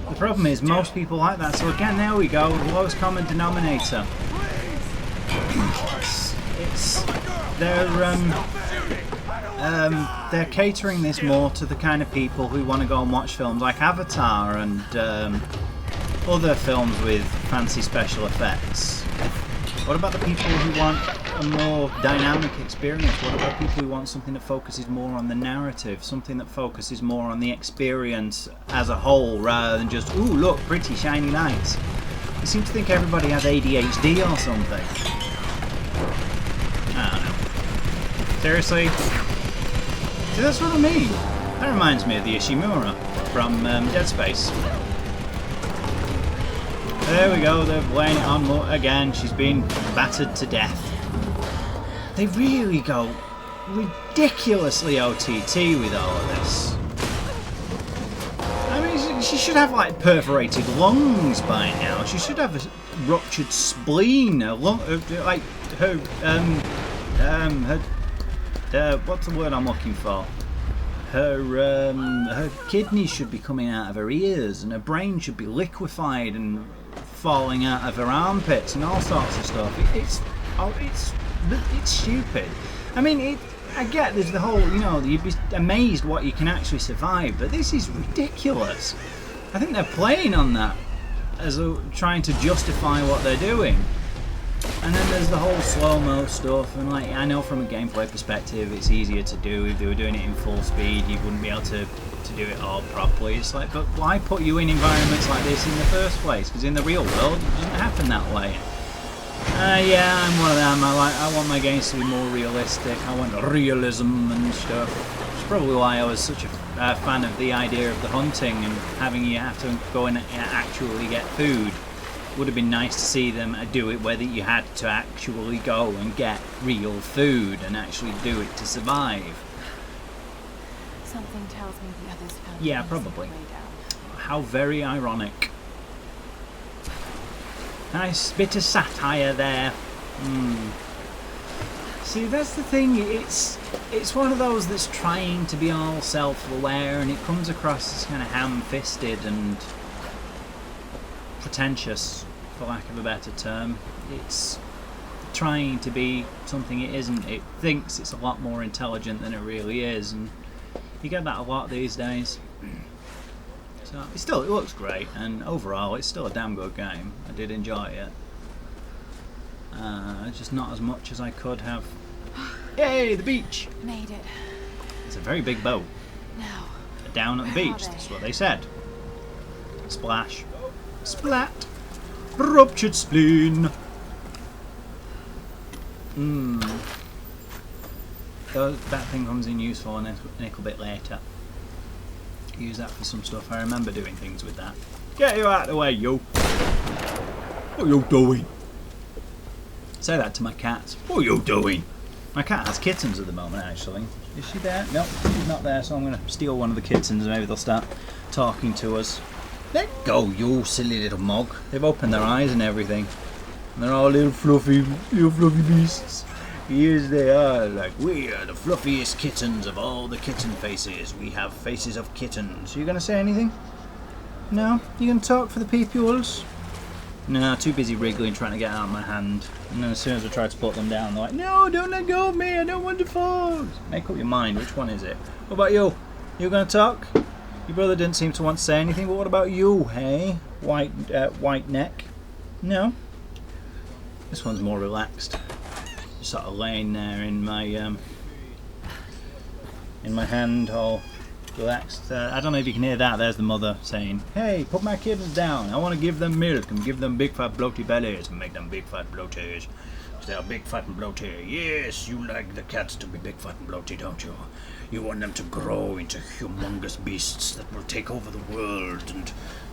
the problem is most people like that. So again, there we go, the lowest common denominator. They're catering this more to the kind of people who want to go and watch films like Avatar and other films with fancy special effects. What about the people who want a more dynamic experience? What about people who want something that focuses more on the narrative, something that focuses more on the experience as a whole rather than just, ooh, look, pretty shiny lights? You seem to think everybody has ADHD or something. I don't know. Seriously? See, that's what I mean. That reminds me of the Ishimura from Dead Space. There we go, they're laying it on more again. She's been battered to death. They really go ridiculously OTT with all of this. I mean, she should have like perforated lungs by now. She should have a ruptured spleen. Like her, what's the word I'm looking for? Her kidneys should be coming out of her ears, and her brain should be liquefied and falling out of her armpits and all sorts of stuff. It's stupid. I mean, I get there's the whole, you'd be amazed what you can actually survive, but this is ridiculous. I think they're playing on that as trying to justify what they're doing. And then there's the whole slow-mo stuff, and like, I know from a gameplay perspective it's easier to do. If they were doing it in full speed, you wouldn't be able to do it all properly. It's like, but why put you in environments like this in the first place? Because in the real world it doesn't happen that way. Yeah, I'm one of them. I want my games to be more realistic. I want realism and stuff. It's probably why I was such a fan of the idea of the hunting and having you have to go and actually get food. Would have been nice to see them do it whether you had to actually go and get real food and actually do it to survive.
Something tells me the others found
Yeah, probably. How very ironic. Nice bit of satire there. See, that's the thing. It's one of those that's trying to be all self-aware, and it comes across as kind of ham-fisted and pretentious, for lack of a better term. It's trying to be something it isn't. It thinks it's a lot more intelligent than it really is, and you get that a lot these days. So it looks great, and overall it's still a damn good game. I did enjoy it. Just not as much as I could have. Yay, the beach!
Made it.
It's a very big boat.
Now.
They're down at the
Where are
beach,
they?
that's what they said. Splash. Splat. Ruptured spleen. That thing comes in useful a little bit later. Use that for some stuff. I remember doing things with that. Get you out of the way, yo. What are you doing? Say that to my cats. What are you doing? My cat has kittens at the moment, actually. Is she there? No, she's not there, so I'm going to steal one of the kittens and maybe they'll start talking to us. Let go, you silly little mug. They've opened their eyes and everything. And they're all little fluffy beasts. Yes, they are. Like, we are the fluffiest kittens of all the kitten faces. We have faces of kittens. Are you going to say anything? No? You going to talk for the peoples? No, too busy wriggling, trying to get out of my hand. And then as soon as I try to put them down, they're like, no, don't let go of me, I don't want to fall. Make up your mind, which one is it? What about you? You going to talk? Your brother didn't seem to want to say anything, but what about you, hey? White neck? No? This one's more relaxed. Just sort of laying there in my hand, all relaxed. I don't know if you can hear that. There's the mother saying, hey, put my kittens down. I want to give them milk and give them big fat bloaty bellies and make them big fat bloaties. They are big fat and bloaty. Yes, you like the cats to be big fat and bloaty, don't you? You want them to grow into humongous beasts that will take over the world and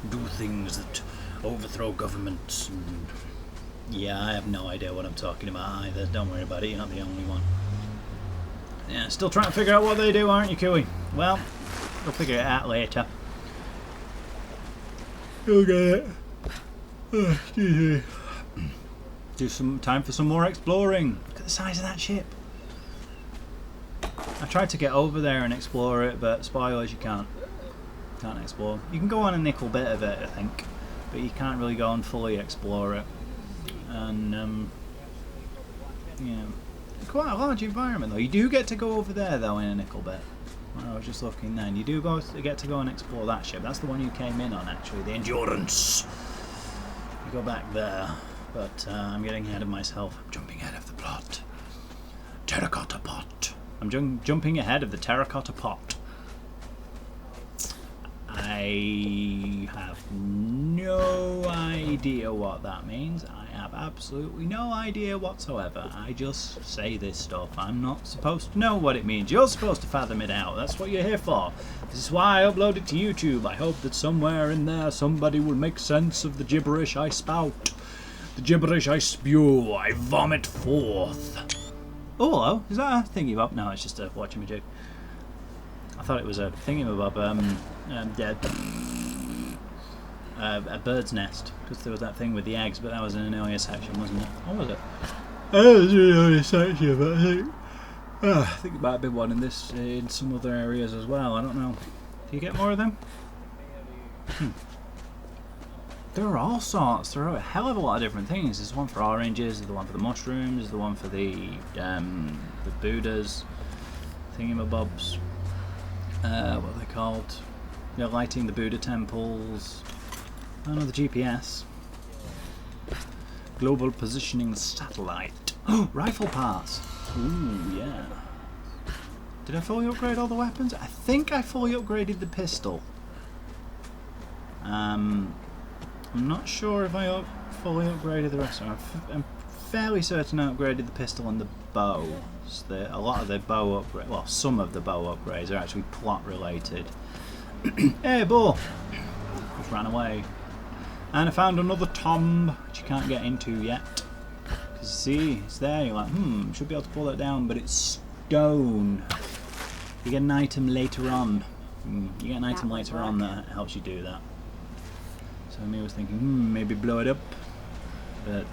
do things that overthrow governments. And yeah, I have no idea what I'm talking about either. Don't worry about it, you're not the only one. Yeah, still trying to figure out what they do, aren't you, Cooey? Well, we'll figure it out later. You'll get it. Oh, excuse me. Do some time for some more exploring. Look at the size of that ship. I tried to get over there and explore it, but spoilers, you can't explore. You can go on a nickel bit of it, I think, but you can't really go and fully explore it. And yeah, quite a large environment though. You do get to go over there though in a nickel bit. Well, I was just looking then. You do get to go and explore that ship. That's the one you came in on, actually, the Endurance. You go back there, but I'm getting ahead of myself. I'm jumping ahead of the plot. Terracotta pot. I'm jumping ahead of the terracotta pot. I have no idea what that means. I have absolutely no idea whatsoever. I just say this stuff. I'm not supposed to know what it means. You're supposed to fathom it out. That's what you're here for. This is why I upload it to YouTube. I hope that somewhere in there somebody will make sense of the gibberish I spout. The gibberish I spew. I vomit forth. Oh, hello. Is that a thingy-bob? No, it's just a watching-a-jig. I thought it was a thingy-bob. A bird's nest, because there was that thing with the eggs, but that was in an earlier section, wasn't it? Or was it? That was in an earlier section, but I think it might have been one in this, in some other areas as well. I don't know. Do you get more of them? There are all sorts. There are a hell of a lot of different things. There's one for oranges. There's the one for the mushrooms. There's the one for the Buddhas, thingamabobs. What are they called? You know, lighting the Buddha temples. Oh no, the GPS. Global positioning satellite. Oh, rifle parts. Ooh, yeah. Did I fully upgrade all the weapons? I think I fully upgraded the pistol. I'm not sure if I fully upgraded the rest of them. I'm fairly certain I upgraded the pistol and the bow. So a lot of the bow upgrades, well, some of the bow upgrades are actually plot related. Hey, bull! Just ran away. And I found another tomb, which you can't get into yet. Because see, it's there, you're like, should be able to pull it down, but it's stone. You get an item later on. You get an item later on that helps you do that. So me was thinking, maybe blow it up. But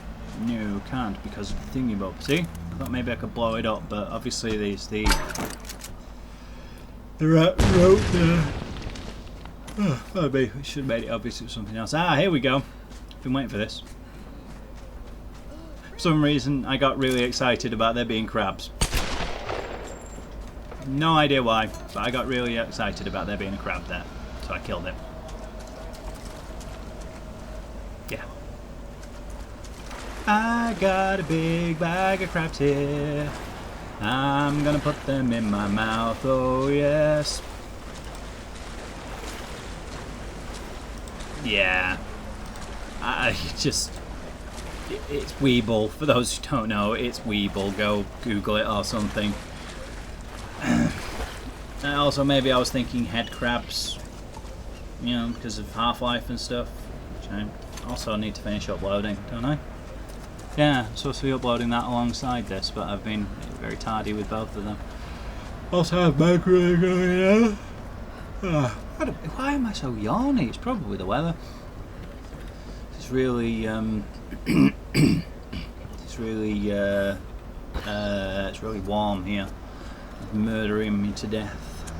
no, can't because of the thingy-bob. See? I thought maybe I could blow it up, but obviously there's the rat rope there. Oh, maybe we should have made it obvious it was something else. Ah, here we go. Been waiting for this. For some reason, I got really excited about there being crabs. No idea why, but I got really excited about there being a crab there, so I killed it. Yeah. I got a big bag of crabs here. I'm gonna put them in my mouth, oh yes. Yeah. It's Weeble. For those who don't know, it's Weeble. Go Google it or something. Also, maybe I was thinking head crabs, you know, because of Half-Life and stuff. Which I also need to finish uploading, don't I? Yeah, I'm supposed to be uploading that alongside this, but I've been very tardy with both of them. Also have macro going on. Why am I so yawny? It's probably the weather. It's really, it's really warm here. It's murdering me to death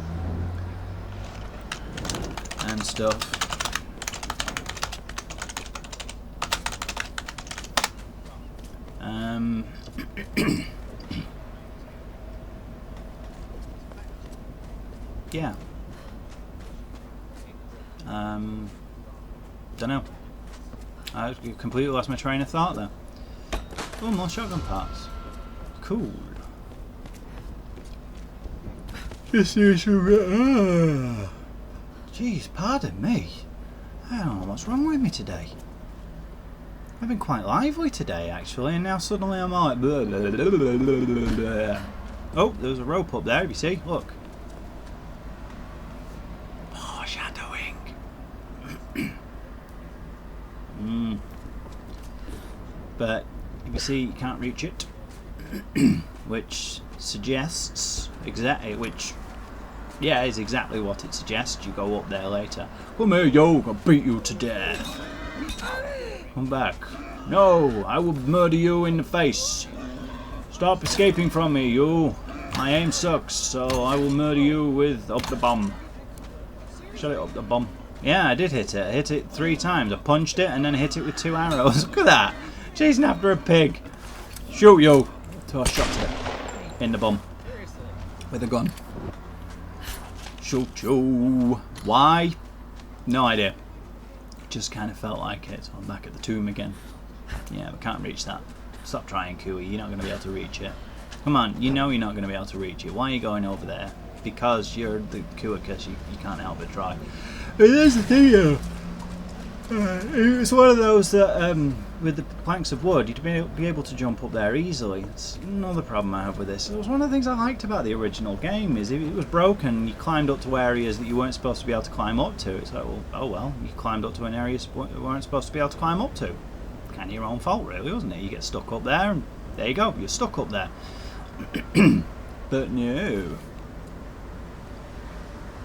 and stuff. Yeah. Don't know. I completely lost my train of thought there. Oh, more shotgun parts. Cool. Jeez, pardon me. I don't know what's wrong with me today. I've been quite lively today, actually, and now suddenly I'm all like... Blah, blah, blah, blah, blah, blah. Oh, there's a rope up there, if you see. Look. Foreshadowing. But, if you see, you can't reach it. Which suggests... Yeah, is exactly what it suggests. You go up there later. Come here, yo, I'll beat you to death. Come back. No, I will murder you in the face. Stop escaping from me, you. My aim sucks, so I will murder you with up the bum. Shut it up the bum. Yeah, I did hit it. I hit it 3 times. I punched it and then hit it with 2 arrows. Look at that. Chasing after a pig. Shoot you. So I shot it in the bum with a gun. Shoot you. Why? No idea. Just kind of felt like it. So I'm back at the tomb again. Yeah, we can't reach that. Stop trying, Cooey. You're not going to be able to reach it. Come on, you know you're not going to be able to reach it. Why are you going over there? Because you're the Cooicus. You can't help but try. But here's the thing, though. It's one of those that, with the planks of wood, you'd be able to jump up there easily. It's another problem I have with this. It was one of the things I liked about the original game, is if it was broken, you climbed up to areas that you weren't supposed to be able to climb up to. It's like, well, oh well, you climbed up to an area you weren't supposed to be able to climb up to. Kind of your own fault, really, wasn't it? You get stuck up there, and there you go, you're stuck up there. But no.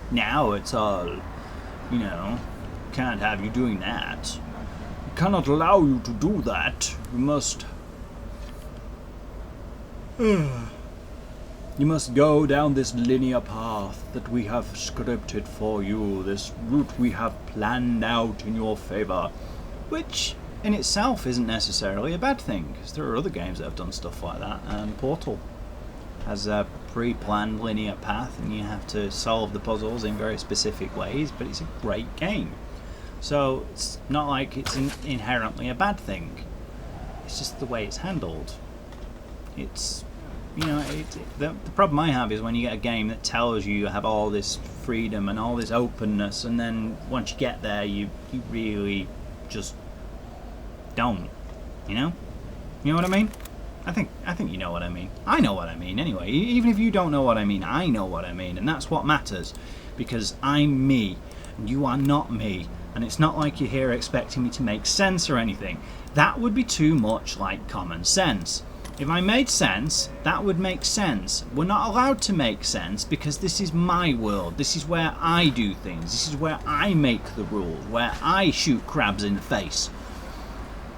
Now it's all, you know, can't have you doing that. We cannot allow you to do that. You must... You must go down this linear path that we have scripted for you, this route we have planned out in your favour. Which, in itself, isn't necessarily a bad thing, because there are other games that have done stuff like that. Portal has a pre-planned linear path, and you have to solve the puzzles in very specific ways, but it's a great game. So it's not like it's inherently a bad thing. It's just the way it's handled. It's, you know, the problem I have is when you get a game that tells you have all this freedom and all this openness, and then once you get there, you really just don't. You know? You know what I mean? I think you know what I mean. I know what I mean anyway. Even if you don't know what I mean, I know what I mean, and that's what matters. Because I'm me, and you are not me. And it's not like you're here expecting me to make sense or anything. That would be too much like common sense. If I made sense, that would make sense. We're not allowed to make sense because this is my world. This is where I do things. This is where I make the rules. Where I shoot crabs in the face.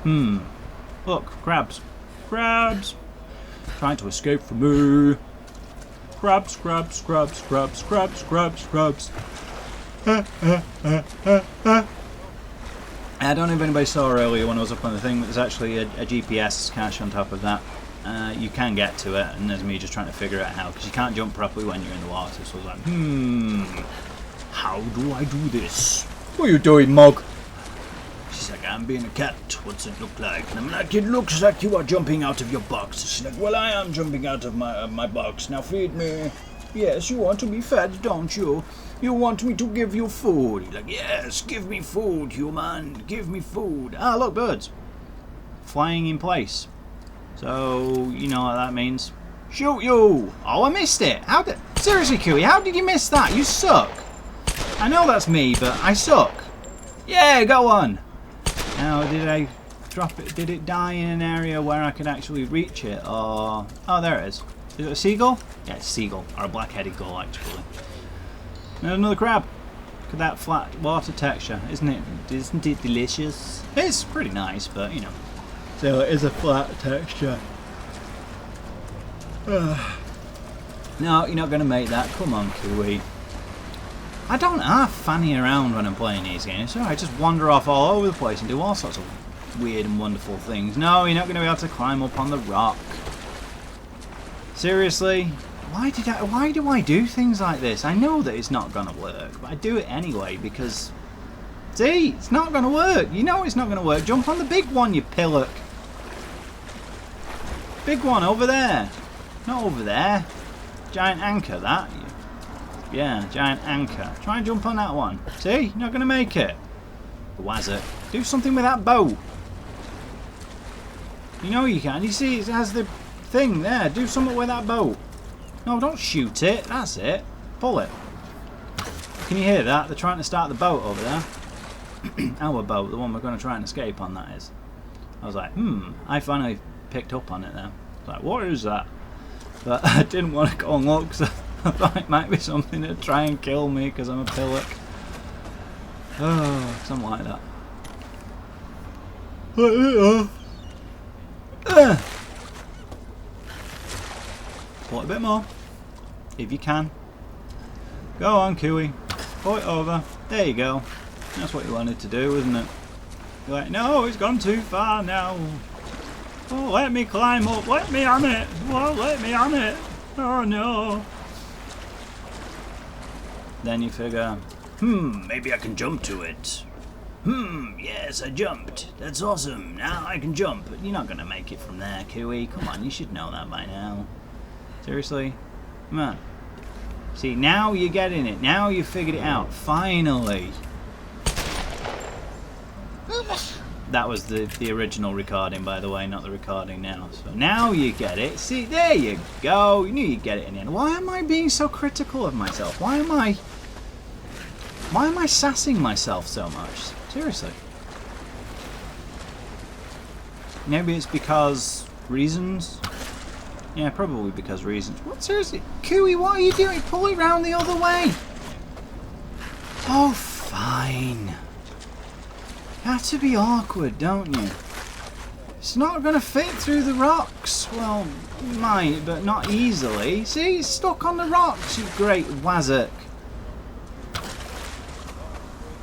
Look, crabs. Crabs. Trying to escape from me. Crabs, crabs, crabs, crabs, crabs, crabs, crabs. I don't know if anybody saw earlier when I was up on the thing, but there's actually a GPS cache on top of that. You can get to it, and there's me just trying to figure out how, because you can't jump properly when you're in the water. So I was like, how do I do this? What are you doing, Mog? She's She's like, I'm being a cat. What's it look like? And I'm like, it looks like you are jumping out of your box. She's like, well, I am jumping out of my box. Now feed me. Yes, you want to be fed, don't you? You want me to give you food. He's like, yes, give me food, human. Give me food. Ah, look, birds. Flying in place. So, you know what that means. Shoot you! Oh, I missed it. How did... Seriously, Cooey, how did you miss that? You suck. I know that's me, but I suck. Yeah, go on. Now, did I drop it? Did it die in an area where I could actually reach it? Or... Oh, there it is. Is it a seagull? Yeah, it's a seagull. Or a black-headed gull, actually. There's another crab. Look at that flat water texture. Isn't it delicious? It's pretty nice, but, you know. So it is a flat texture. No, you're not going to make that. Come on, Kiwi. I don't half fanny around when I'm playing these games, so I just wander off all over the place and do all sorts of weird and wonderful things. No, you're not going to be able to climb up on the rock. Seriously? Why do I do things like this? I know that it's not going to work, but I do it anyway because... See? It's not going to work. You know it's not going to work. Jump on the big one, you pillock. Big one over there. Not over there. Giant anchor, that. Yeah, giant anchor. Try and jump on that one. See? You're not going to make it. Was it? Do something with that bow. You know you can. You see it has the thing there. Do something with that bow. No, don't shoot it. That's it. Pull it. Can you hear that? They're trying to start the boat over there. Our boat, the one we're going to try and escape on, that is. I was like, I finally picked up on it there. I was like, what is that? But I didn't want to go and look, so I thought it might be something to try and kill me because I'm a pillock. Oh, something like that. Pull it a bit more, if you can. Go on, Kiwi. Pull it over. There you go. That's what you wanted to do, isn't it? You're like, no, it's gone too far now. Oh, let me climb up. Let me on it. Well, let me on it. Oh, no. Then you figure, maybe I can jump to it. Yes, I jumped. That's awesome. Now I can jump. But you're not going to make it from there, Kiwi. Come on, you should know that by now. Seriously? Come on. See, now you're getting it. Now you figured it out. Finally. That was the original recording, by the way, not the recording now. So now you get it. See, there you go. You knew you'd get it in the end. Why am I being so critical of myself? Why am I sassing myself so much? Seriously. Maybe it's because reasons. Yeah, probably because reasons. What? Seriously? Cooey, what are you doing? Pull it round the other way. Oh, fine. You have to be awkward, don't you? It's not going to fit through the rocks. Well, it might, but not easily. See, it's stuck on the rocks, you great wazzock.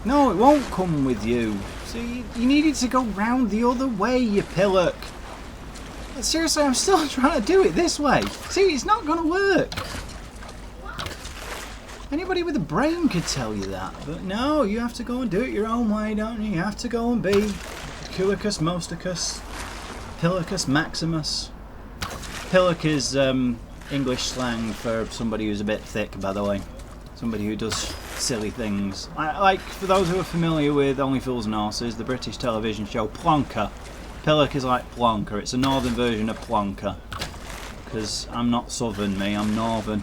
No, it won't come with you. See, you needed to go round the other way, you pillock. Seriously, I'm still trying to do it this way. See, it's not going to work. Anybody with a brain could tell you that, but no, you have to go and do it your own way, don't you? You have to go and be Culicus Mosticus, Pillicus Maximus. Pillock is English slang for somebody who's a bit thick, by the way. Somebody who does silly things. Like, for those who are familiar with Only Fools and Horses, the British television show Plonker. Pillock is like Plonker. It's a northern version of Plonker. Because I'm not southern, me. I'm northern.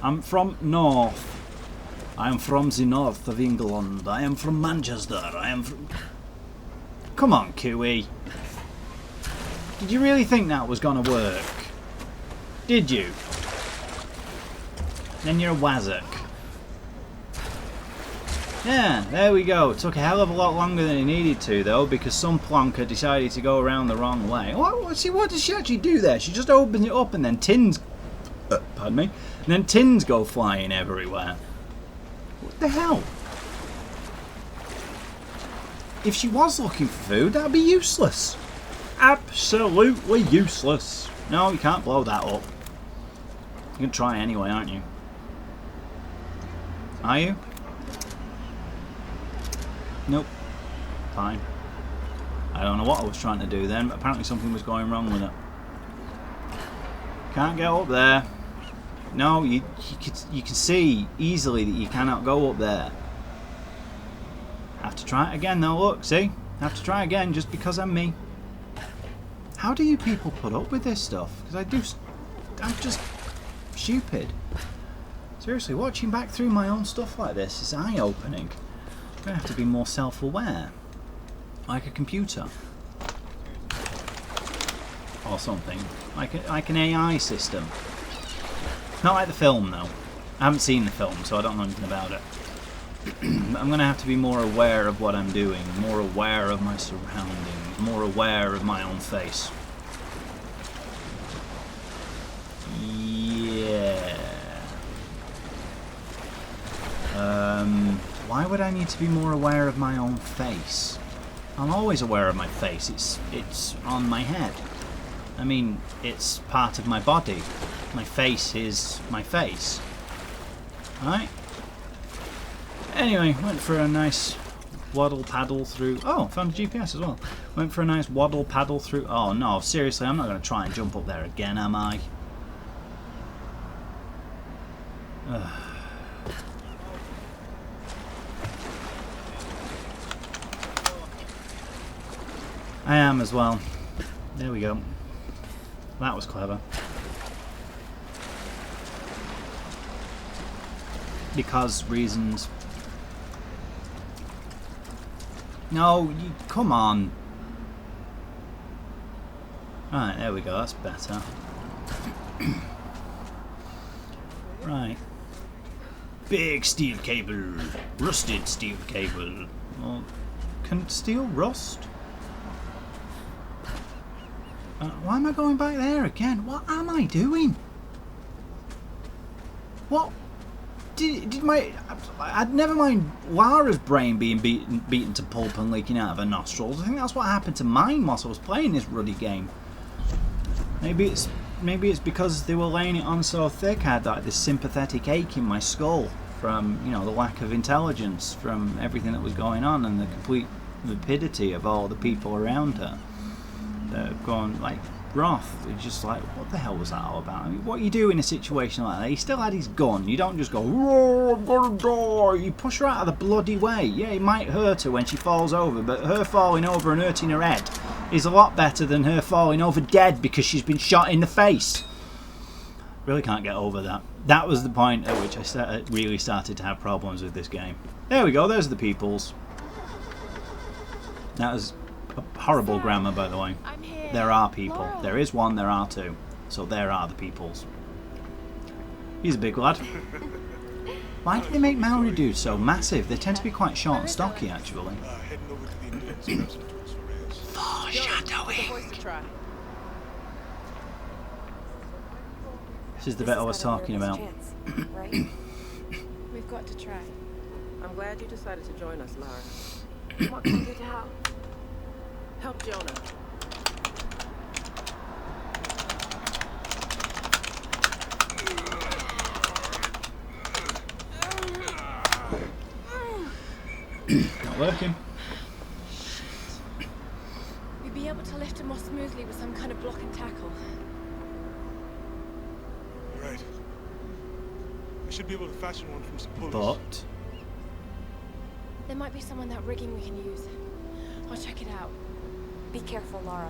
I'm from north. I am from the north of England. I am from Manchester. I am from... Come on, Cooey. Did you really think that was going to work? Did you? Then you're a wazzock. Yeah, there we go. It took a hell of a lot longer than it needed to, though, because some plonker decided to go around the wrong way. See, what does she actually do there? She just opens it up and then tins... pardon me. And then tins go flying everywhere. What the hell? If she was looking for food, that'd be useless. Absolutely useless. No, you can't blow that up. You can try anyway, aren't you? Are you? Nope. Fine. I don't know what I was trying to do then, but apparently something was going wrong with it. Can't get up there. No, you can see easily that you cannot go up there. Have to try it again though, look, see? Have to try again just because I'm me. How do you people put up with this stuff? Because I'm just stupid. Seriously, watching back through my own stuff like this is eye-opening. I'm going to have to be more self-aware. Like a computer. Or something. Like an AI system. Not like the film, though. I haven't seen the film, so I don't know anything about it. I'm going to have to be more aware of what I'm doing. More aware of my surroundings. More aware of my own face. Yeah. Why would I need to be more aware of my own face? I'm always aware of my face. It's on my head. I mean, it's part of my body. My face is my face. Right? Anyway, went for a nice waddle paddle through. Oh, found a GPS as well. Went for a nice waddle paddle through. Oh no, seriously, I'm not going to try and jump up there again, am I? I am as well. There we go. That was clever. Because reasons. No, come on. Right, there we go. That's better. Right. Big steel cable. Rusted steel cable. Well, can steel rust? Why am I going back there again? What am I doing? What? Did my... I'd never mind Lara's brain being beaten to pulp and leaking out of her nostrils. I think that's what happened to mine whilst I was playing this ruddy game. Maybe it's because they were laying it on so thick. I had like this sympathetic ache in my skull from, you know, the lack of intelligence from everything that was going on and the complete vapidity of all the people around her. They're going like Roth. It's just like, what the hell was that all about? I mean, what you do in a situation like that? He still had his gun. You don't just go, oh, I'm gonna die. You push her out of the bloody way. Yeah, it might hurt her when she falls over, but her falling over and hurting her head is a lot better than her falling over dead because she's been shot in the face. Really can't get over that. That was the point at which I really started to have problems with this game. There we go. There's the peoples. That was horrible grammar, by the way. There are people.
Laura.
There is one, there are two. So there are the peoples. He's a big lad. Why do they make Maori dudes so massive? They tend to be quite short and stocky, actually. Foreshadowing. This is the bit I was talking about.
Right?
We've got to try.
I'm glad you decided to join us, Lara.
What can you do to help?
Help Jonah.
Not working.
We'd be able to lift him off smoothly with some kind of block and tackle.
Right. I should be able to fashion one from some pulleys.
But
There might be some on that rigging we can use. I'll check it out.
Be careful, Laura.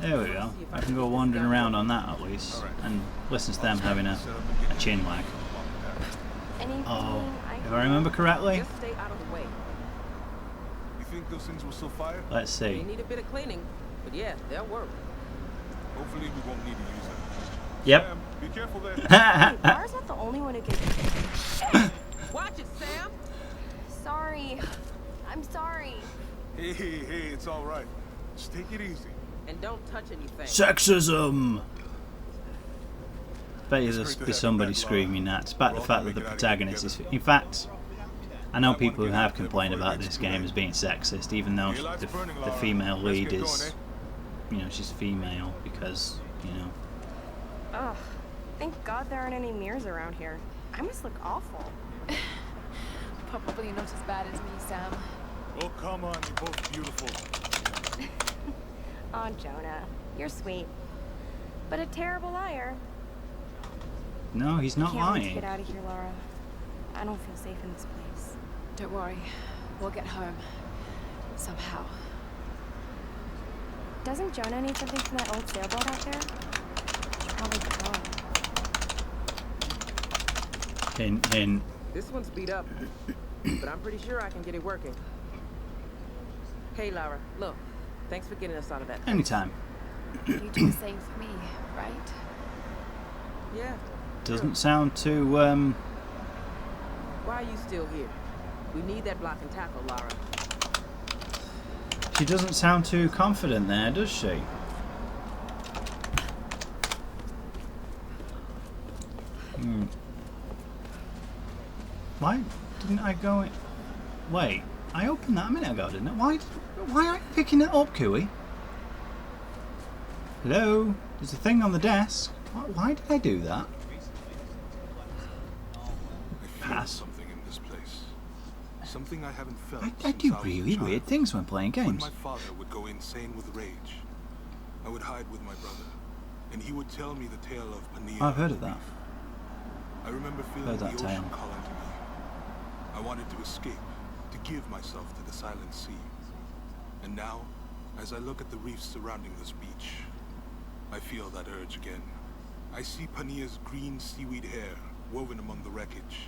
There we go. I can go wandering around on that at least and listen to them having a chin wag.
Anything
Oh,
I
if
can
I remember correctly,
Just stay out of the way.
You think those things will still fire?
let's
They
see.
need a bit of cleaning, but yeah, they'll work.
Hopefully we won't need to use them.
Yep.
Sam, be careful there.
Lara's not the only one who can.
Watch it, Sam!
Sorry. I'm sorry.
Hey, it's all right. Just take it easy.
And don't touch anything.
Sexism! Bet you
It's
there'll
great to
be
have
somebody
you back,
screaming that, despite the
We're all
fact
gonna
that the
make it out
protagonist is...
together.
In fact, I know
I
people who
wanna get
have
out there
complained
before it
about
gets
this
too
game
late.
as being sexist, even though
Your light's burning,
the
Laura.
female
Let's
lead
get
is,
going,
you know, she's female because, you know.
Ugh. Thank God there aren't any mirrors around here. I must look awful.
Probably not as bad as me, Sam.
Oh, come on, you're both beautiful.
Aw, Jonah, you're sweet. But a terrible liar.
No, he's not
Can't wait to
lying.
get out of here, Laura. I don't feel safe in this place.
Don't worry. We'll get home. Somehow.
Doesn't Jonah need something from that old sailboat out there? Should probably go home.
Hint, hint.
This one's beat up, but I'm pretty sure I can get it working. Hey, Laura, look. Thanks for getting us out of that.
Anytime.
You do the same for me, right?
Yeah.
Doesn't sound too,
Why are you still here? We need that block and tackle, Laura.
she doesn't sound too confident there, does she? Why didn't I go in? Wait, I opened that a minute ago, didn't I? Why aren't you picking that up, Cooey? Hello? There's a thing on the desk. Why did I do that?
I feel something in this place. Something I haven't felt
I
since
do
I was a
really
child.
weird things when playing
When
games.
my father would go insane with rage, I would hide with my brother, and he would tell me the tale of Pania.
I've heard of
the
that.
reef. I remember feeling
Heard
the
that
ocean
tale.
calling to me. I wanted to escape, to give myself to the silent sea. And now, as I look at the reefs surrounding this beach, I feel that urge again. I see Pania's green seaweed hair woven among the wreckage.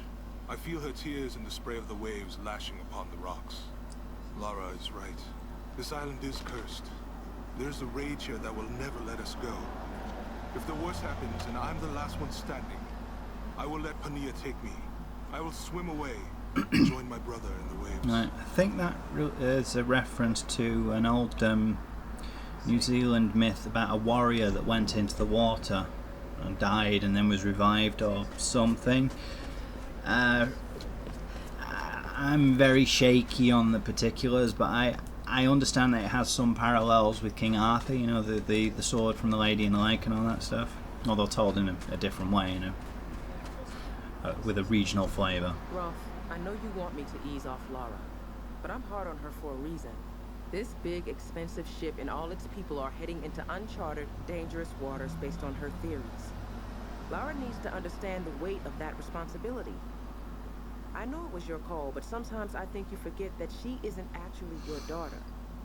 I feel her tears in the spray of the waves lashing upon the rocks. Lara is right. This island is cursed. There's a rage here that will never let us go. If the worst happens and I'm the last one standing, I will let Pania take me. I will swim away and join my brother in the waves.
Right, I think that is a reference to an old New Zealand myth about a warrior that went into the water and died and then was revived or something. I'm very shaky on the particulars, but I understand that it has some parallels with King Arthur, you know, the sword from the Lady in the Lake and all that stuff, although told in a different way, you know, with a regional flavour.
Rolf, I know you want me to ease off Lara, but I'm hard on her for a reason. This big, expensive ship and all its people are heading into uncharted, dangerous waters based on her theories. Lara needs to understand the weight of that responsibility. I know it was your call, but sometimes I think you forget that she isn't actually your daughter.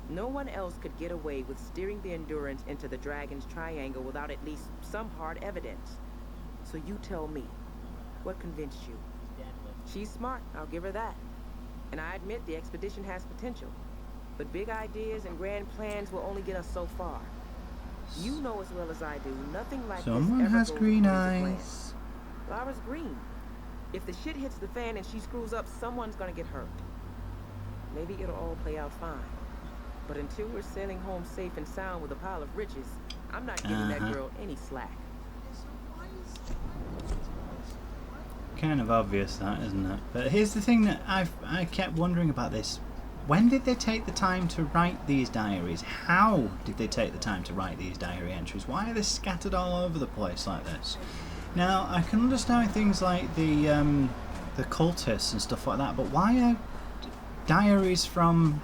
No one else could get away with steering the Endurance into the Dragon's Triangle without at least some hard evidence. So you tell me, what convinced you? She's smart, I'll give her that. And I admit the expedition has potential. But big ideas and grand plans will only get us so far. You know as well as I do, nothing like
Someone
this ever
has
goes
green
according to plan.
eyes.
Lara's green. If the shit hits the fan and she screws up, someone's gonna get hurt. Maybe it'll all play out fine. But until we're sailing home safe and sound with a pile of riches, I'm not giving that girl any slack.
Kind of obvious that, isn't it? But here's the thing that I kept wondering about this. When did they take the time to write these diaries? How did they take the time to write these diary entries? Why are they scattered all over the place like this? Now, I can understand things like the cultists and stuff like that, but why are diaries from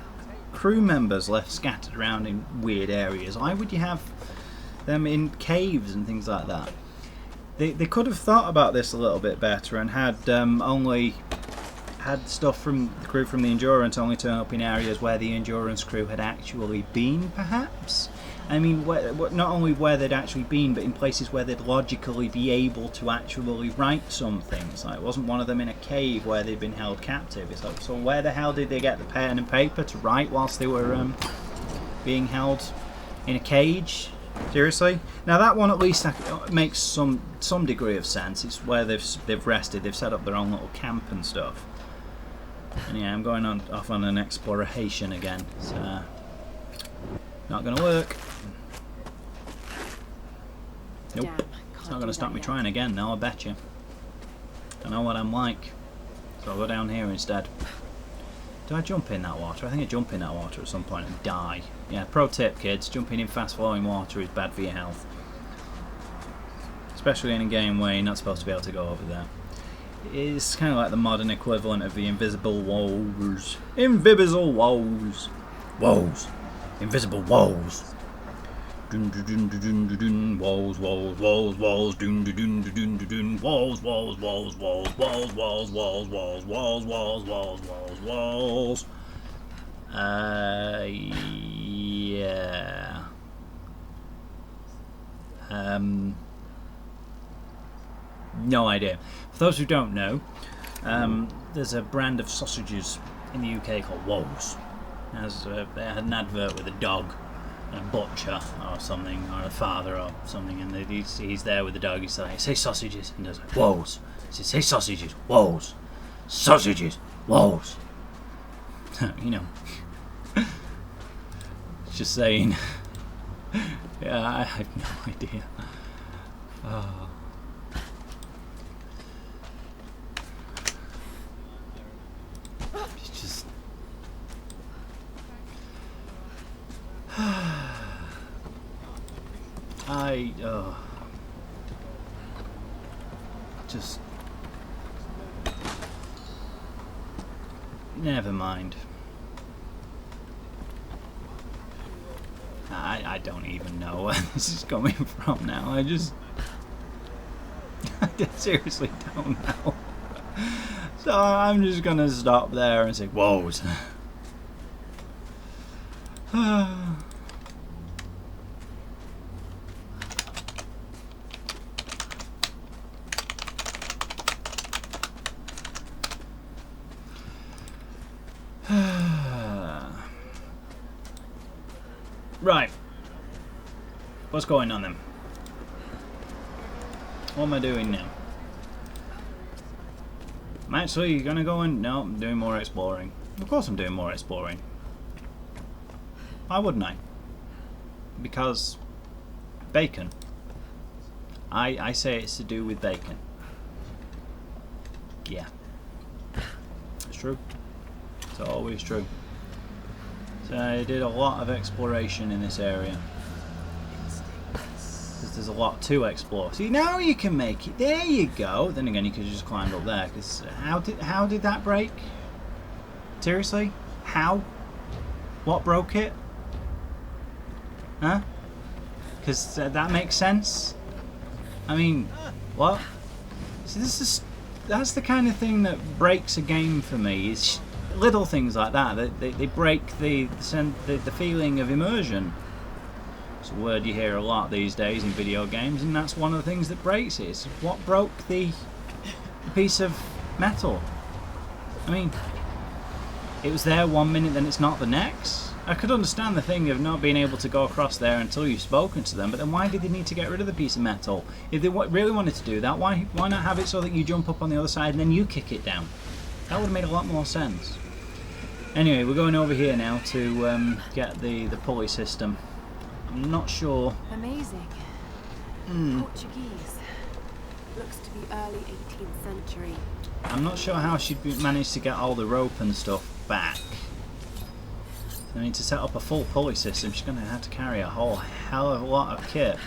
crew members left scattered around in weird areas? Why would you have them in caves and things like that? They could have thought about this a little bit better and had only had stuff from the crew from the Endurance only turn up in areas where the Endurance crew had actually been, perhaps. I mean, not only where they'd actually been, but in places where they'd logically be able to actually write some things. Like, it wasn't one of them in a cave where they'd been held captive. It's like, so where the hell did they get the pen and paper to write whilst they were being held in a cage? Seriously? Now that one at least makes some degree of sense. It's where they've rested, they've set up their own little camp and stuff. And yeah, I'm going off on an exploration again. It's not going to work. Nope.
Damn,
It's not going to stop me trying again now, I bet you. I know what I'm like. So I'll go down here instead. Do I jump in that water? I think I jump in that water at some point and die. Yeah, pro tip kids, jumping in fast flowing water is bad for your health. Especially in a game where you're not supposed to be able to go over there. It's kind of like the modern equivalent of the invisible walls. Invisible walls. Walls. Invisible walls. Dun dun dun dun dun dun. Walls, walls, walls, walls. Dun dun dun dun dun dun. Walls, walls, walls, walls, walls, walls, walls, walls, walls, walls, walls, walls, walls. Yeah. No idea. For those who don't know, there's a brand of sausages in the UK called Woes. They had an advert with a dog, a butcher or something, or a father or something, and he's there with the dog. He's like, "Say sausages," and does like, "Woes." He says, "Say sausages, Woes, sausages, Woes." You know, just saying. Yeah, I have no idea. Oh. It's just just never mind. I don't even know where this is coming from now. I seriously don't know. So I'm just gonna stop there and say, whoa. Right. What's going on then? What am I doing now? I'm actually gonna go and... No, I'm doing more exploring. Of course I'm doing more exploring. Why wouldn't I? Because... bacon. I say it's to do with bacon. Yeah. It's true. It's always true. So I did a lot of exploration in this area. Because there's a lot to explore. See, now you can make it. There you go. Then again, you could just climb up there. Because how did that break? Seriously? How? What broke it? Huh? Because that makes sense. I mean, what? See, that's the kind of thing that breaks a game for me. Is little things like that. They break the feeling of immersion. It's a word you hear a lot these days in video games, and that's one of the things that breaks it. It's what broke the piece of metal. I mean, it was there one minute, then it's not the next. I could understand the thing of not being able to go across there until you've spoken to them, but then why did they need to get rid of the piece of metal? If they really wanted to do that, why not have it so that you jump up on the other side and then you kick it down? That would have made a lot more sense. Anyway, we're going over here now to get the pulley system. I'm not sure.
Amazing. Portuguese. Looks to be early 18th century.
I'm not sure how she'd managed to get all the rope and stuff back. I need to set up a full pulley system. She's going to have to carry a whole hell of a lot of kit.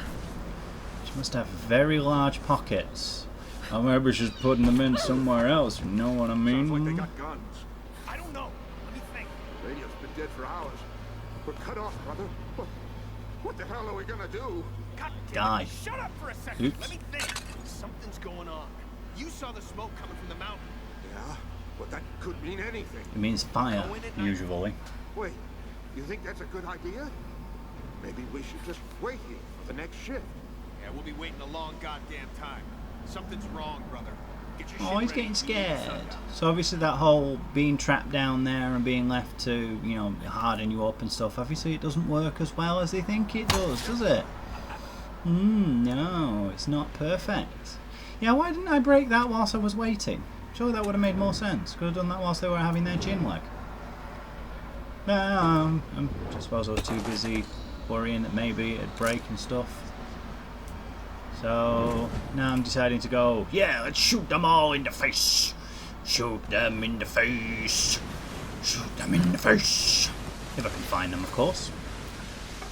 She must have very large pockets. Or maybe she's putting them in somewhere else. You know what I mean?
Sounds like they got guns. I don't know. Let me think. The radio's been dead for hours. We're cut off, brother. What the hell are we gonna do?
Die.
Shut up for a second.
Oops.
Let me think. Something's going on. You saw the smoke coming from the mountain.
Yeah, but that could mean anything.
It means fire, usually.
Wait, you think that's a good idea? Maybe we should just wait here for the next shift.
Yeah, we'll be waiting a long goddamn time. Something's wrong, brother. Get your
Oh,
shit
he's
ready.
getting scared. So obviously that whole being trapped down there and being left to, you know, harden you up and stuff, obviously it doesn't work as well as they think it does it? No, it's not perfect. Yeah, why didn't I break that whilst I was waiting? Surely that would have made more sense. Could have done that whilst they were having their chin leg. I suppose I was too busy worrying that maybe it'd break and stuff. So now I'm deciding to go, yeah, let's shoot them all in the face. Shoot them in the face. Shoot them in the face. If I can find them, of course.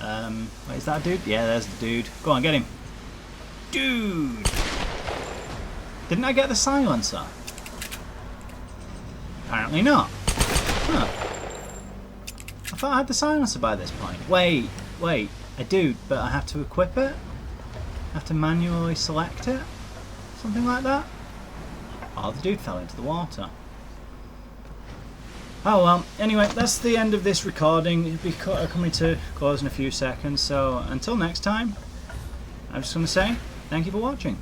Wait, is that a dude? Yeah, there's the dude. Go on, get him. Dude! Didn't I get the silencer? Apparently not. Huh. I thought I had the silencer by this point. Wait, I do, but I have to equip it? I have to manually select it? Something like that? Oh, the dude fell into the water. Oh well, anyway, that's the end of this recording. It'll be coming to close in a few seconds, so until next time, I'm just going to say thank you for watching.